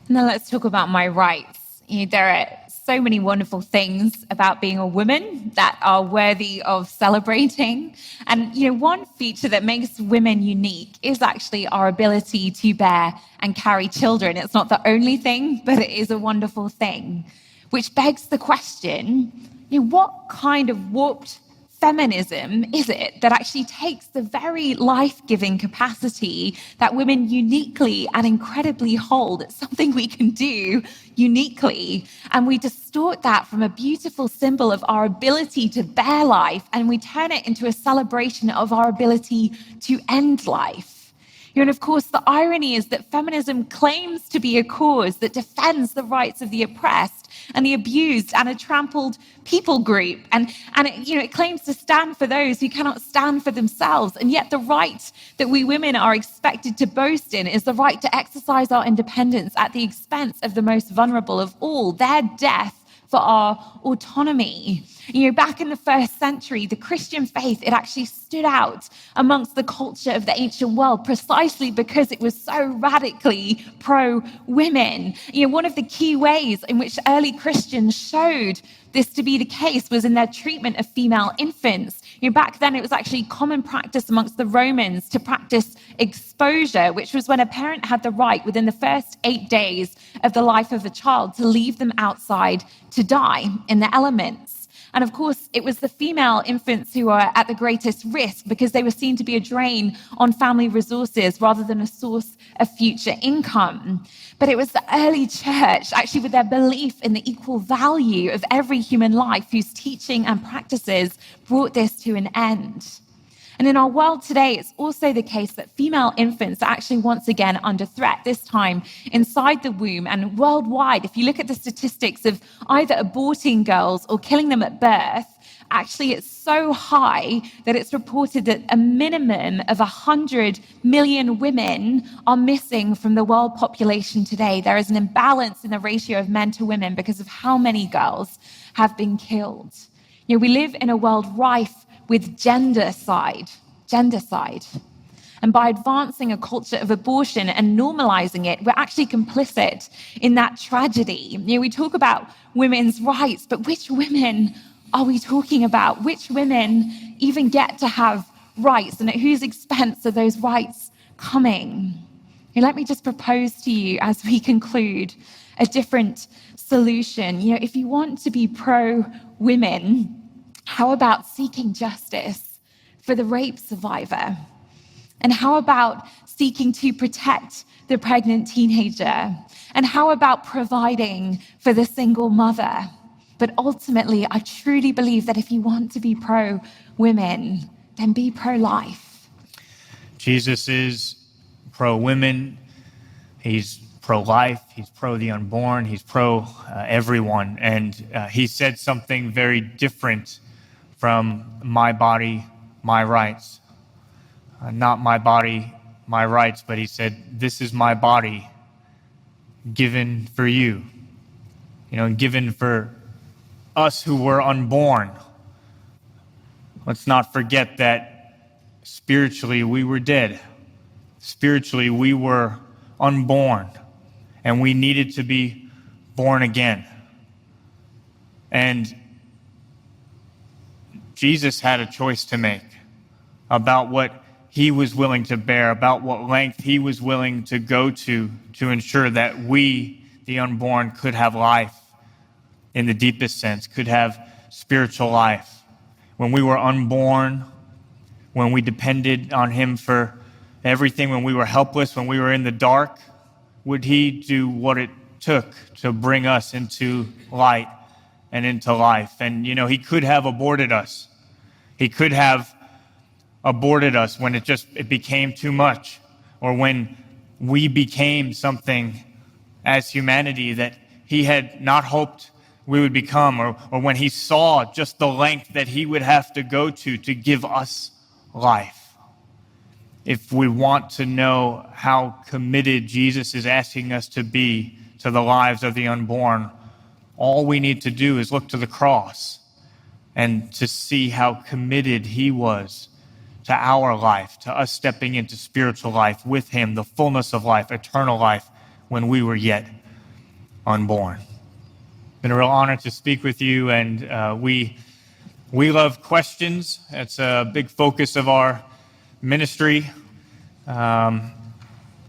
Now let's talk about my rights. There are so many wonderful things about being a woman that are worthy of celebrating. And, one feature that makes women unique is actually our ability to bear and carry children. It's not the only thing, but it is a wonderful thing, which begs the question, what kind of warped feminism is it that actually takes the very life-giving capacity that women uniquely and incredibly hold? It's something we can do uniquely, and we distort that from a beautiful symbol of our ability to bear life, and we turn it into a celebration of our ability to end life. And of course, the irony is that feminism claims to be a cause that defends the rights of the oppressed and the abused and a trampled people group. And it claims to stand for those who cannot stand for themselves. And yet the right that we women are expected to boast in is the right to exercise our independence at the expense of the most vulnerable of all, their death for our autonomy. Back in the 1st century, the Christian faith, it actually stood out amongst the culture of the ancient world precisely because it was so radically pro-women. One of the key ways in which early Christians showed this to be the case was in their treatment of female infants. Back then, it was actually common practice amongst the Romans to practice exposure, which was when a parent had the right within the first 8 days of the life of a child to leave them outside to die in the elements. And of course, it was the female infants who were at the greatest risk because they were seen to be a drain on family resources rather than a source of future income. But it was the early church, actually with their belief in the equal value of every human life, whose teaching and practices brought this to an end. And in our world today, it's also the case that female infants are actually once again under threat, this time inside the womb and worldwide. If you look at the statistics of either aborting girls or killing them at birth, actually it's so high that it's reported that a minimum of 100 million women are missing from the world population today. There is an imbalance in the ratio of men to women because of how many girls have been killed. We live in a world rife with gendercide. And by advancing a culture of abortion and normalizing it, we're actually complicit in that tragedy. We talk about women's rights, but which women are we talking about? Which women even get to have rights, and at whose expense are those rights coming? Let me just propose to you as we conclude a different solution. If you want to be pro-women, how about seeking justice for the rape survivor? And how about seeking to protect the pregnant teenager? And how about providing for the single mother? But ultimately, I truly believe that if you want to be pro-women, then be pro-life. Jesus is pro-women. He's pro-life. He's pro the unborn. He's pro everyone. And he said something very different from my body, my rights. Not my body, my rights, but he said, this is my body given for you. Given for us who were unborn. Let's not forget that spiritually we were dead. Spiritually we were unborn, and we needed to be born again. And Jesus had a choice to make about what he was willing to bear, about what length he was willing to go to ensure that we, the unborn, could have life in the deepest sense, could have spiritual life. When we were unborn, when we depended on him for everything, when we were helpless, when we were in the dark, would he do what it took to bring us into light and into life? And, he could have aborted us. He could have aborted us when it became too much, or when we became something as humanity that he had not hoped we would become, or when he saw just the length that he would have to go to give us life. If we want to know how committed Jesus is asking us to be to the lives of the unborn, all we need to do is look to the cross and to see how committed he was to our life, to us stepping into spiritual life with him, the fullness of life, eternal life, when we were yet unborn. It's been a real honor to speak with you, and we love questions. It's a big focus of our ministry.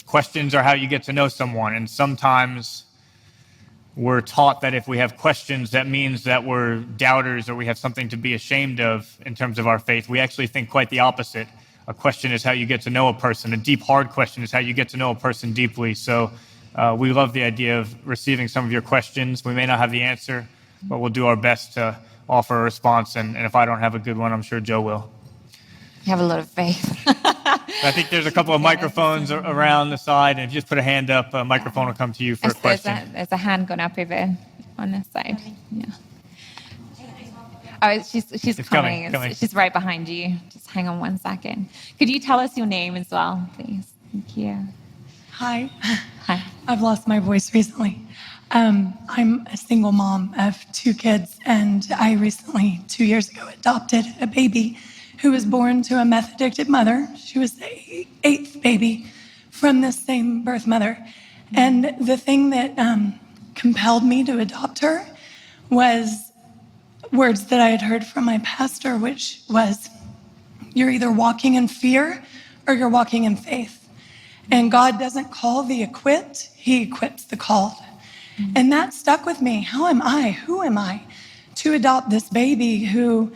Questions are how you get to know someone, and sometimes we're taught that if we have questions, that means that we're doubters or we have something to be ashamed of in terms of our faith. We actually think quite the opposite. A question is how you get to know a person. A deep, hard question is how you get to know a person deeply. So we love the idea of receiving some of your questions. We may not have the answer, but we'll do our best to offer a response. And if I don't have a good one, I'm sure Joe will. You have a lot of faith. I think there's a couple of microphones around the side, and if you just put a hand up, a microphone will come to you for a question. There's a hand gone up over on this side. Yeah. Oh, she's coming. She's right behind you. Just hang on 1 second. Could you tell us your name as well, please? Thank you. Hi. Hi. I've lost my voice recently. I'm a single mom of 2 kids, and I recently, 2 years ago, adopted a baby who was born to a meth-addicted mother. She was the 8th baby from this same birth mother. And the thing that compelled me to adopt her was words that I had heard from my pastor, which was, you're either walking in fear or you're walking in faith. And God doesn't call the equipped, he equips the called. And that stuck with me. Who am I to adopt this baby who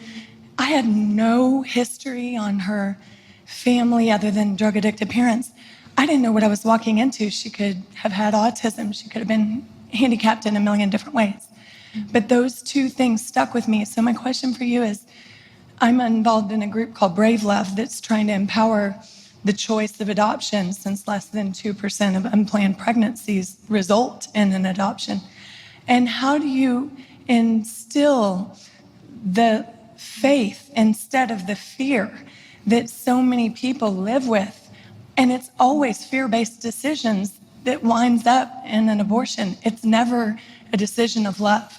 I had no history on her family other than drug-addicted parents. I didn't know what I was walking into. She could have had autism. She could have been handicapped in a million different ways. But those 2 things stuck with me. So my question for you is, I'm involved in a group called Brave Love that's trying to empower the choice of adoption, since less than 2% of unplanned pregnancies result in an adoption. And how do you instill the faith instead of the fear that so many people live with? And it's always fear-based decisions that winds up in an abortion. It's never a decision of love.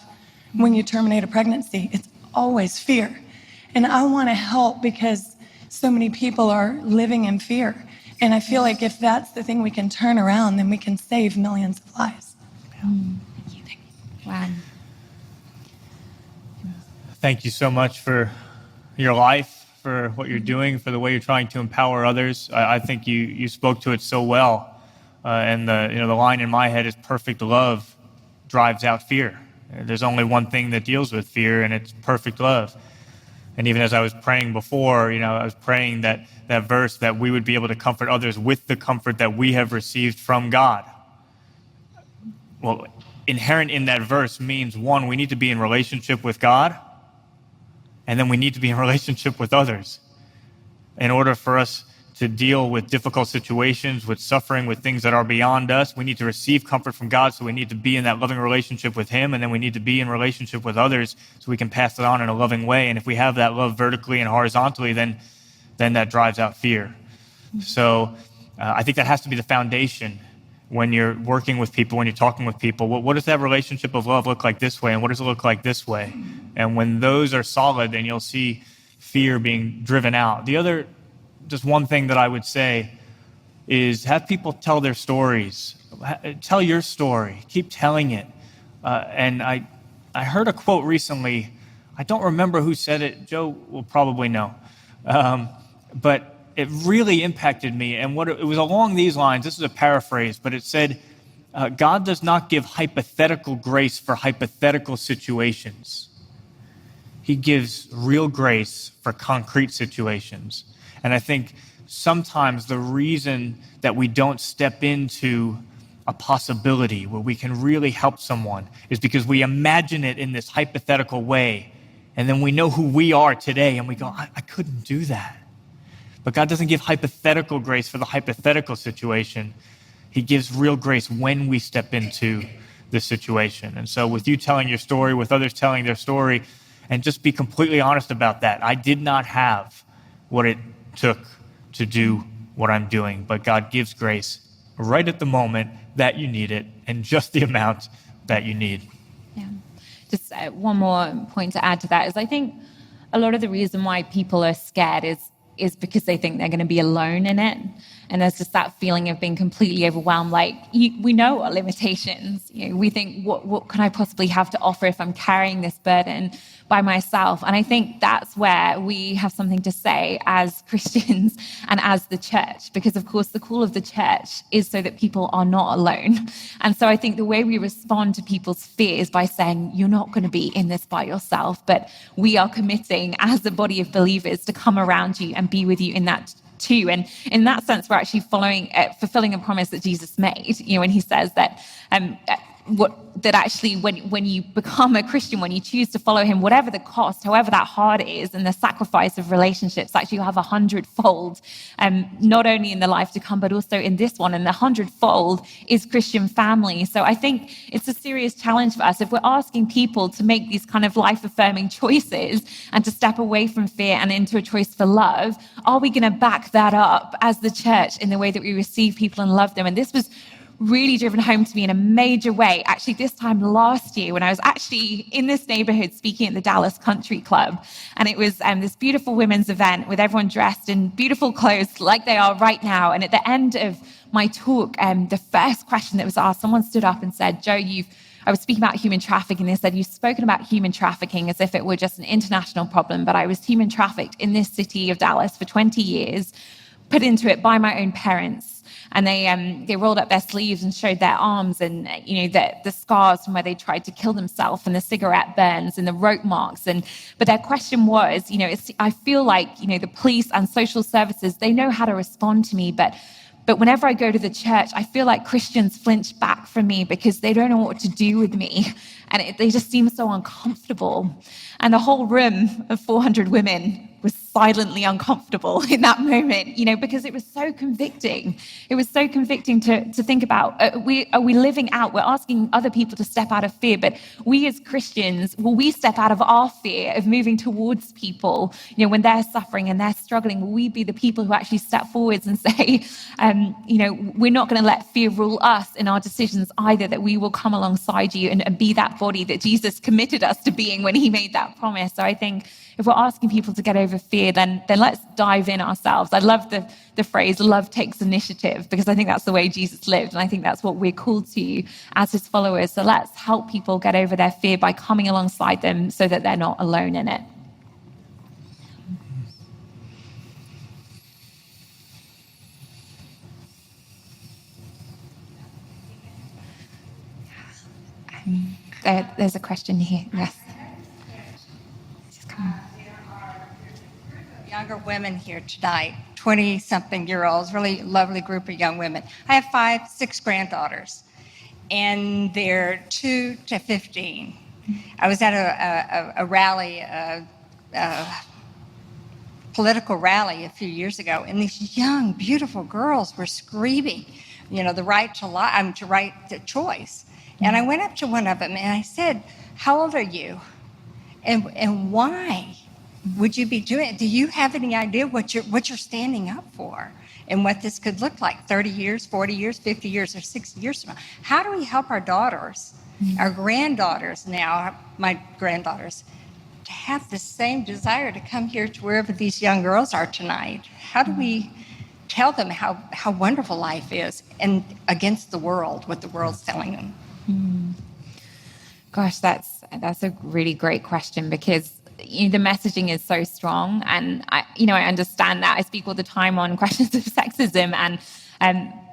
When you terminate a pregnancy, it's always fear. And I want to help because so many people are living in fear. And I feel like if that's the thing we can turn around, then we can save millions of lives. Wow. Thank you so much for your life, for what you're doing, for the way you're trying to empower others. I think you spoke to it so well. And the line in my head is perfect love drives out fear. There's only one thing that deals with fear, and it's perfect love. And even as I was praying before, I was praying that verse that we would be able to comfort others with the comfort that we have received from God. Well, inherent in that verse means, one, we need to be in relationship with God, and then we need to be in relationship with others in order for us to deal with difficult situations, with suffering, with things that are beyond us. We need to receive comfort from God, so we need to be in that loving relationship with Him, and then we need to be in relationship with others so we can pass it on in a loving way. And if we have that love vertically and horizontally, then that drives out fear. So I think that has to be the foundation when you're working with people, when you're talking with people. What does that relationship of love look like this way, and what does it look like this way? And when those are solid, then you'll see fear being driven out. The other, just one thing that I would say is have people tell their stories. Tell your story. Keep telling it. And I heard a quote recently. I don't remember who said it. Joe will probably know. But it really impacted me. And it was along these lines. This is a paraphrase, but it said, God does not give hypothetical grace for hypothetical situations. He gives real grace for concrete situations. And I think sometimes the reason that we don't step into a possibility where we can really help someone is because we imagine it in this hypothetical way. And then we know who we are today and we go, I couldn't do that. But God doesn't give hypothetical grace for the hypothetical situation. He gives real grace when we step into the situation. And so with you telling your story, with others telling their story, and just be completely honest about that. I did not have what it took to do what I'm doing, but God gives grace right at the moment that you need it and just the amount that you need. Yeah. Just one more point to add to that is I think a lot of the reason why people are scared is because they think they're going to be alone in it. And there's just that feeling of being completely overwhelmed. Like we know our limitations. We think, what can I possibly have to offer if I'm carrying this burden by myself? And I think that's where we have something to say as Christians and as the church, because of course the call of the church is so that people are not alone. And so I think the way we respond to people's fears by saying, you're not going to be in this by yourself, but we are committing as a body of believers to come around you and be with you in that too. And in that sense, we're actually fulfilling a promise that Jesus made, when he says that actually when you become a Christian, when you choose to follow him, whatever the cost, however that hard it is, and the sacrifice of relationships, actually you'll have 100-fold, not only in the life to come, but also in this one. And the 100-fold is Christian family. So I think it's a serious challenge for us. If we're asking people to make these kind of life-affirming choices and to step away from fear and into a choice for love, are we going to back that up as the church in the way that we receive people and love them? And this was really driven home to me in a major way. Actually, this time last year when I was actually in this neighborhood speaking at the Dallas Country Club. And it was this beautiful women's event with everyone dressed in beautiful clothes like they are right now. And at the end of my talk, the first question that was asked, someone stood up and said, Joe, I was speaking about human trafficking. They said, you've spoken about human trafficking as if it were just an international problem, but I was human trafficked in this city of Dallas for 20 years, put into it by my own parents. And they rolled up their sleeves and showed their arms and, the scars from where they tried to kill themselves and the cigarette burns and the rope marks. But their question was, I feel like, the police and social services, they know how to respond to me, but whenever I go to the church, I feel like Christians flinch back from me because they don't know what to do with me. And they just seem so uncomfortable. And the whole room of 400 women silently uncomfortable in that moment, because it was so convicting. It was so convicting to think about, are we living out? We're asking other people to step out of fear, but we as Christians, will we step out of our fear of moving towards people, when they're suffering and they're struggling? Will we be the people who actually step forwards and say, we're not going to let fear rule us in our decisions either, that we will come alongside you and be that body that Jesus committed us to being when he made that promise. So I think if we're asking people to get over fear, then let's dive in ourselves. I love the phrase, love takes initiative, because I think that's the way Jesus lived. And I think that's what we're called to as his followers. So let's help people get over their fear by coming alongside them so that they're not alone in it. There's a question here. Yes. Younger women here tonight, 20-something-year-olds, really lovely group of young women. I have 6 granddaughters, and they're 2 to 15. I was at a rally, a political rally a few years ago, and these young, beautiful girls were screaming, the right to choice. And I went up to one of them and I said, "How old are you? And why would you be doing it? Do you have any idea what you're standing up for and what this could look like 30 years, 40 years, 50 years, or 60 years from now? How do we help our daughters, our granddaughters now, my granddaughters, to have the same desire to come here to wherever these young girls are tonight? How do we tell them how wonderful life is and against the world, what the world's telling them?" Gosh, that's a really great question, because the messaging is so strong, and I understand that. I speak all the time on questions of sexism,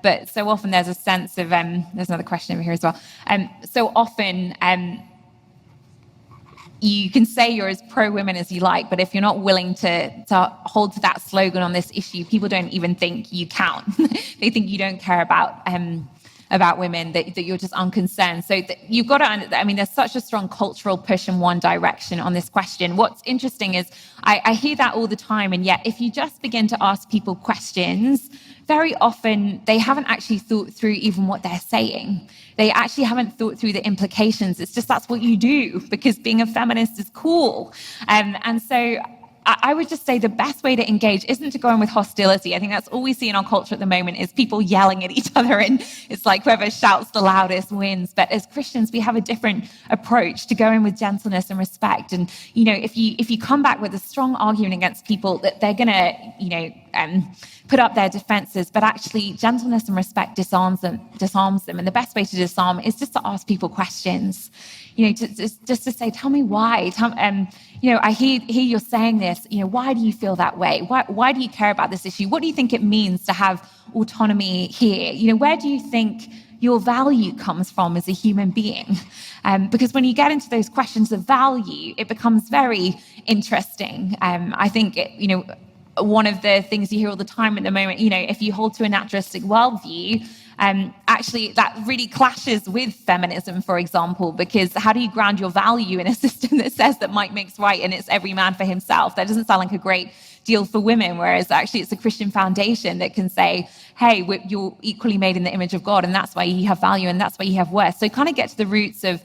but so often there's a sense of there's another question over here as well. So often you can say you're as pro-women as you like, but if you're not willing to hold to that slogan on this issue, people don't even think you count. They think you don't care about women, that you're just unconcerned. So you've got to, there's such a strong cultural push in one direction on this question. What's interesting is I hear that all the time, and yet if you just begin to ask people questions, very often they haven't actually thought through even what they're saying. They actually haven't thought through the implications. It's just that's what you do, because being a feminist is cool. And so I would just say the best way to engage isn't to go in with hostility. I think that's all we see in our culture at the moment, is people yelling at each other, and it's like whoever shouts the loudest wins. But as Christians, we have a different approach to go in with gentleness and respect. And, if you come back with a strong argument against people, that they're going to, put up their defenses, but actually gentleness and respect disarms them. And the best way to disarm is just to ask people questions, just to say, tell me why. I hear you're saying this, why do you feel that way? Why do you care about this issue? What do you think it means to have autonomy here? Where do you think your value comes from as a human being? Because when you get into those questions of value, it becomes very interesting. I think, one of the things you hear all the time at the moment, if you hold to a naturalistic worldview, actually that really clashes with feminism, for example, because how do you ground your value in a system that says that might makes right and it's every man for himself? That doesn't sound like a great deal for women, whereas actually it's a Christian foundation that can say, hey, you're equally made in the image of God, and that's why you have value and that's why you have worth. So kind of get to the roots of,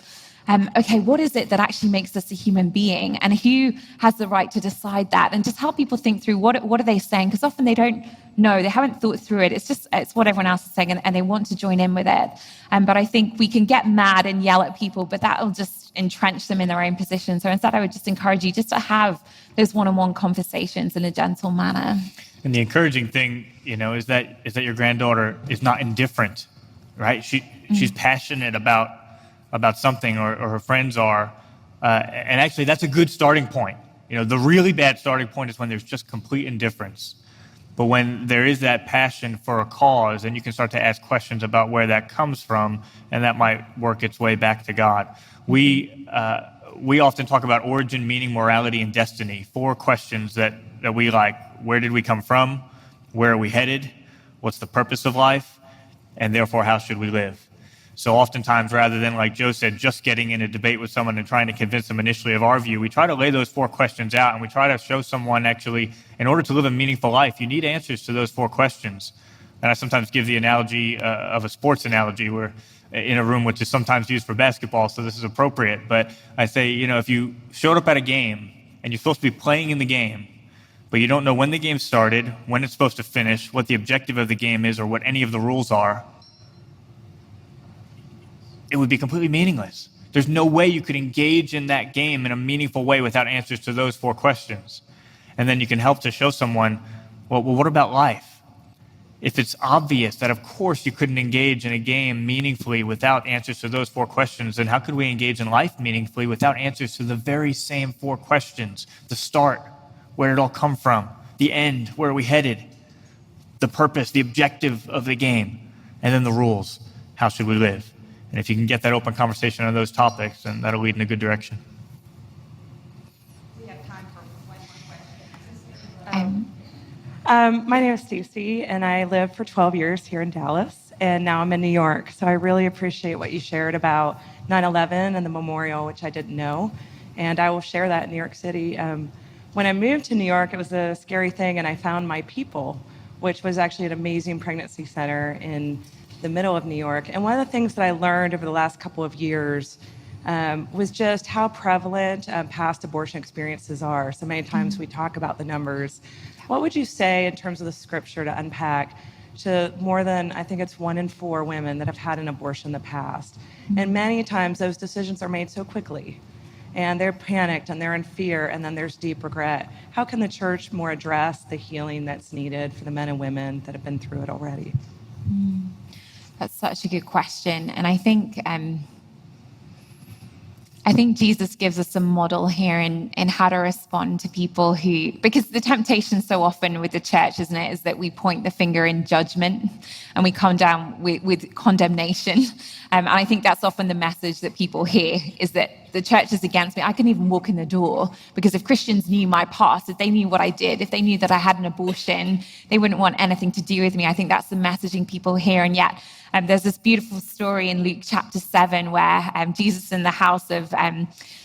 okay, what is it that actually makes us a human being, and who has the right to decide that? And just help people think through what are they saying, because often they don't know, they haven't thought through it. It's what everyone else is saying, and they want to join in with it. But I think we can get mad and yell at people, but that'll just entrench them in their own position. So instead, I would just encourage you just to have those one-on-one conversations in a gentle manner. And the encouraging thing, is that your granddaughter is not indifferent, right? She's passionate about something, or her friends are, and actually that's a good starting point. The really bad starting point is when there's just complete indifference. But when there is that passion for a cause, and you can start to ask questions about where that comes from, and that might work its way back to God. We often talk about origin, meaning, morality, and destiny. 4 questions that we like. Where did we come from? Where are we headed? What's the purpose of life? And therefore, how should we live? So oftentimes, rather than, like Joe said, just getting in a debate with someone and trying to convince them initially of our view, we try to lay those 4 questions out, and we try to show someone, actually, in order to live a meaningful life, you need answers to those 4 questions. And I sometimes give the analogy of a sports analogy, where in a room which is sometimes used for basketball, so this is appropriate. But I say, if you showed up at a game and you're supposed to be playing in the game, but you don't know when the game started, when it's supposed to finish, what the objective of the game is, or what any of the rules are, it would be completely meaningless. There's no way you could engage in that game in a meaningful way without answers to those 4 questions. And then you can help to show someone, well, what about life? If it's obvious that, of course, you couldn't engage in a game meaningfully without answers to those 4 questions, then how could we engage in life meaningfully without answers to the very same 4 questions? The start, where did it all come from? The end, where are we headed? The purpose, the objective of the game. And then the rules, how should we live? And if you can get that open conversation on those topics, then that'll lead in a good direction. We have time for one more question. My name is Stacy, and I lived for 12 years here in Dallas, and now I'm in New York. So I really appreciate what you shared about 9/11 and the memorial, which I didn't know, and I will share that in New York City. When I moved to New York, it was a scary thing, and I found my people, which was actually an amazing pregnancy center in the middle of New York. And one of the things that I learned over the last couple of years was just how prevalent past abortion experiences are. So many times we talk about the numbers. What would you say in terms of the scripture to unpack to more than, I think it's 1 in 4 women that have had an abortion in the past? And many times those decisions are made so quickly, and they're panicked and they're in fear, and then there's deep regret. How can the church more address the healing that's needed for the men and women that have been through it already? That's such a good question. And I think Jesus gives us a model here in how to respond to people who, because the temptation so often with the church, isn't it, is that we point the finger in judgment and we come down with condemnation. And I think that's often the message that people hear, is that the church is against me. I couldn't even walk in the door, because if Christians knew my past, if they knew what I did, if they knew that I had an abortion, they wouldn't want anything to do with me. I think that's the messaging people hear. And yet there's this beautiful story in Luke chapter 7 where Jesus is in the house of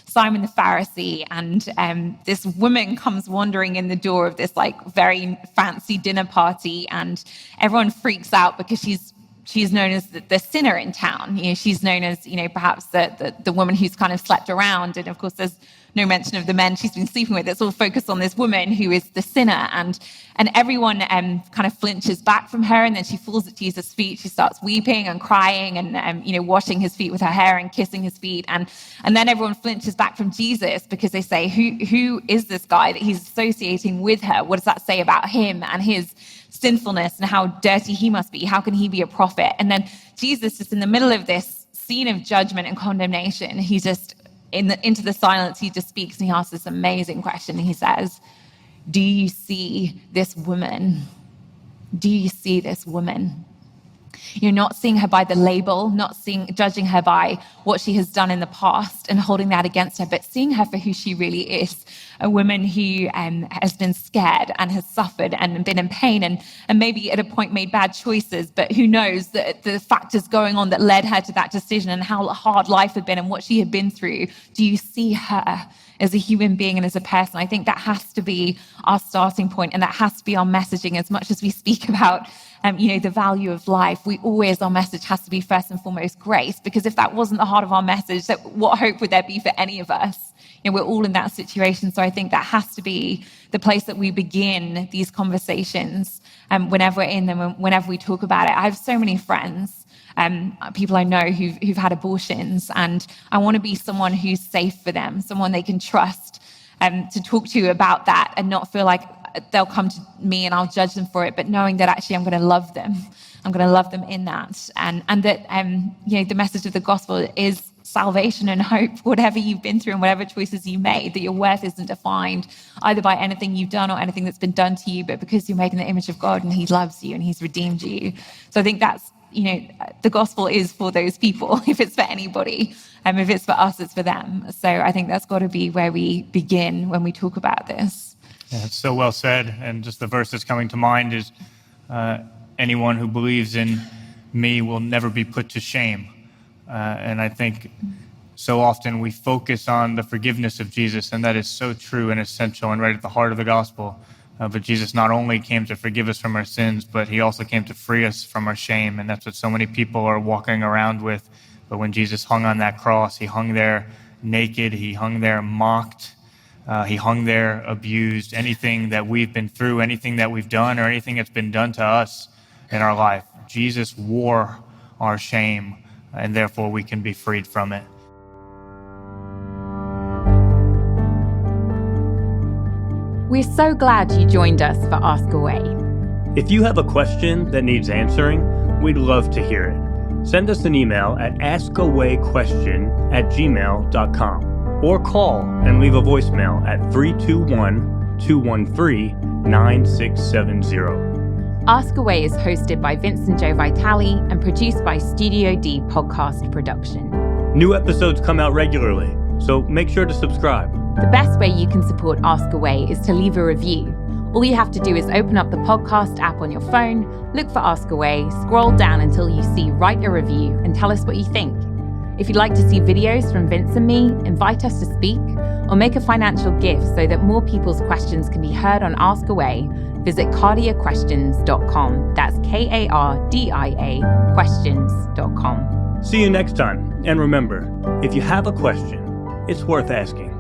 Simon the Pharisee, and this woman comes wandering in the door of this very fancy dinner party, and everyone freaks out because she's known as the sinner in town. She's known as, perhaps the woman who's kind of slept around. And of course, there's no mention of the men she's been sleeping with. It's all focused on this woman who is the sinner. And everyone kind of flinches back from her. And then she falls at Jesus' feet. She starts weeping and crying and, washing his feet with her hair and kissing his feet. And then everyone flinches back from Jesus, because they say, who is this guy that he's associating with her? What does that say about him and his sinfulness and how dirty he must be? How can he be a prophet? And then Jesus is in the middle of this scene of judgment and condemnation. He just, into the silence, he just speaks, and he asks this amazing question. He says, do you see this woman? Do you see this woman? You're not seeing her by the label, judging her by what she has done in the past and holding that against her, but seeing her for who she really is, a woman who has been scared and has suffered and been in pain and maybe at a point made bad choices, but who knows that the factors going on that led her to that decision and how hard life had been and what she had been through. Do you see her as a human being and as a person? I think that has to be our starting point, and that has to be our messaging. As much as we speak about the value of life, our message has to be first and foremost grace, because if that wasn't the heart of our message, what hope would there be for any of us? We're all in that situation. So I think that has to be the place that we begin these conversations whenever we're in them and whenever we talk about it. I have so many friends, people I know who've had abortions, and I want to be someone who's safe for them, someone they can trust to talk to about that and not feel like they'll come to me and I'll judge them for it, but knowing that actually I'm going to love them. I'm going to love them in that. And that, the message of the gospel is salvation and hope, whatever you've been through and whatever choices you made, that your worth isn't defined either by anything you've done or anything that's been done to you, but because you're made in the image of God and he loves you and he's redeemed you. So I think that's, the gospel is for those people. If it's for anybody, if it's for us, it's for them. So I think that's got to be where we begin when we talk about this. Yeah, it's so well said. And just the verse that's coming to mind is, anyone who believes in me will never be put to shame. And I think so often we focus on the forgiveness of Jesus, and that is so true and essential and right at the heart of the gospel. But Jesus not only came to forgive us from our sins, but he also came to free us from our shame. And that's what so many people are walking around with. But when Jesus hung on that cross, he hung there naked, he hung there mocked, he hung there abused. Anything that we've been through, anything that we've done, or anything that's been done to us in our life, Jesus wore our shame, and therefore we can be freed from it. We're so glad you joined us for Ask Away. If you have a question that needs answering, we'd love to hear it. Send us an email at askawayquestion@gmail.com or call and leave a voicemail at 321-213-9670. Ask Away is hosted by Vince and Joe Vitale and produced by Studio D Podcast Production. New episodes come out regularly, so make sure to subscribe. The best way you can support Ask Away is to leave a review. All you have to do is open up the podcast app on your phone, look for Ask Away, scroll down until you see Write a Review, and tell us what you think. If you'd like to see videos from Vince and me, invite us to speak, or make a financial gift so that more people's questions can be heard on Ask Away, visit cardiaquestions.com. That's KARDIA questions.com. See you next time, and remember, if you have a question, it's worth asking.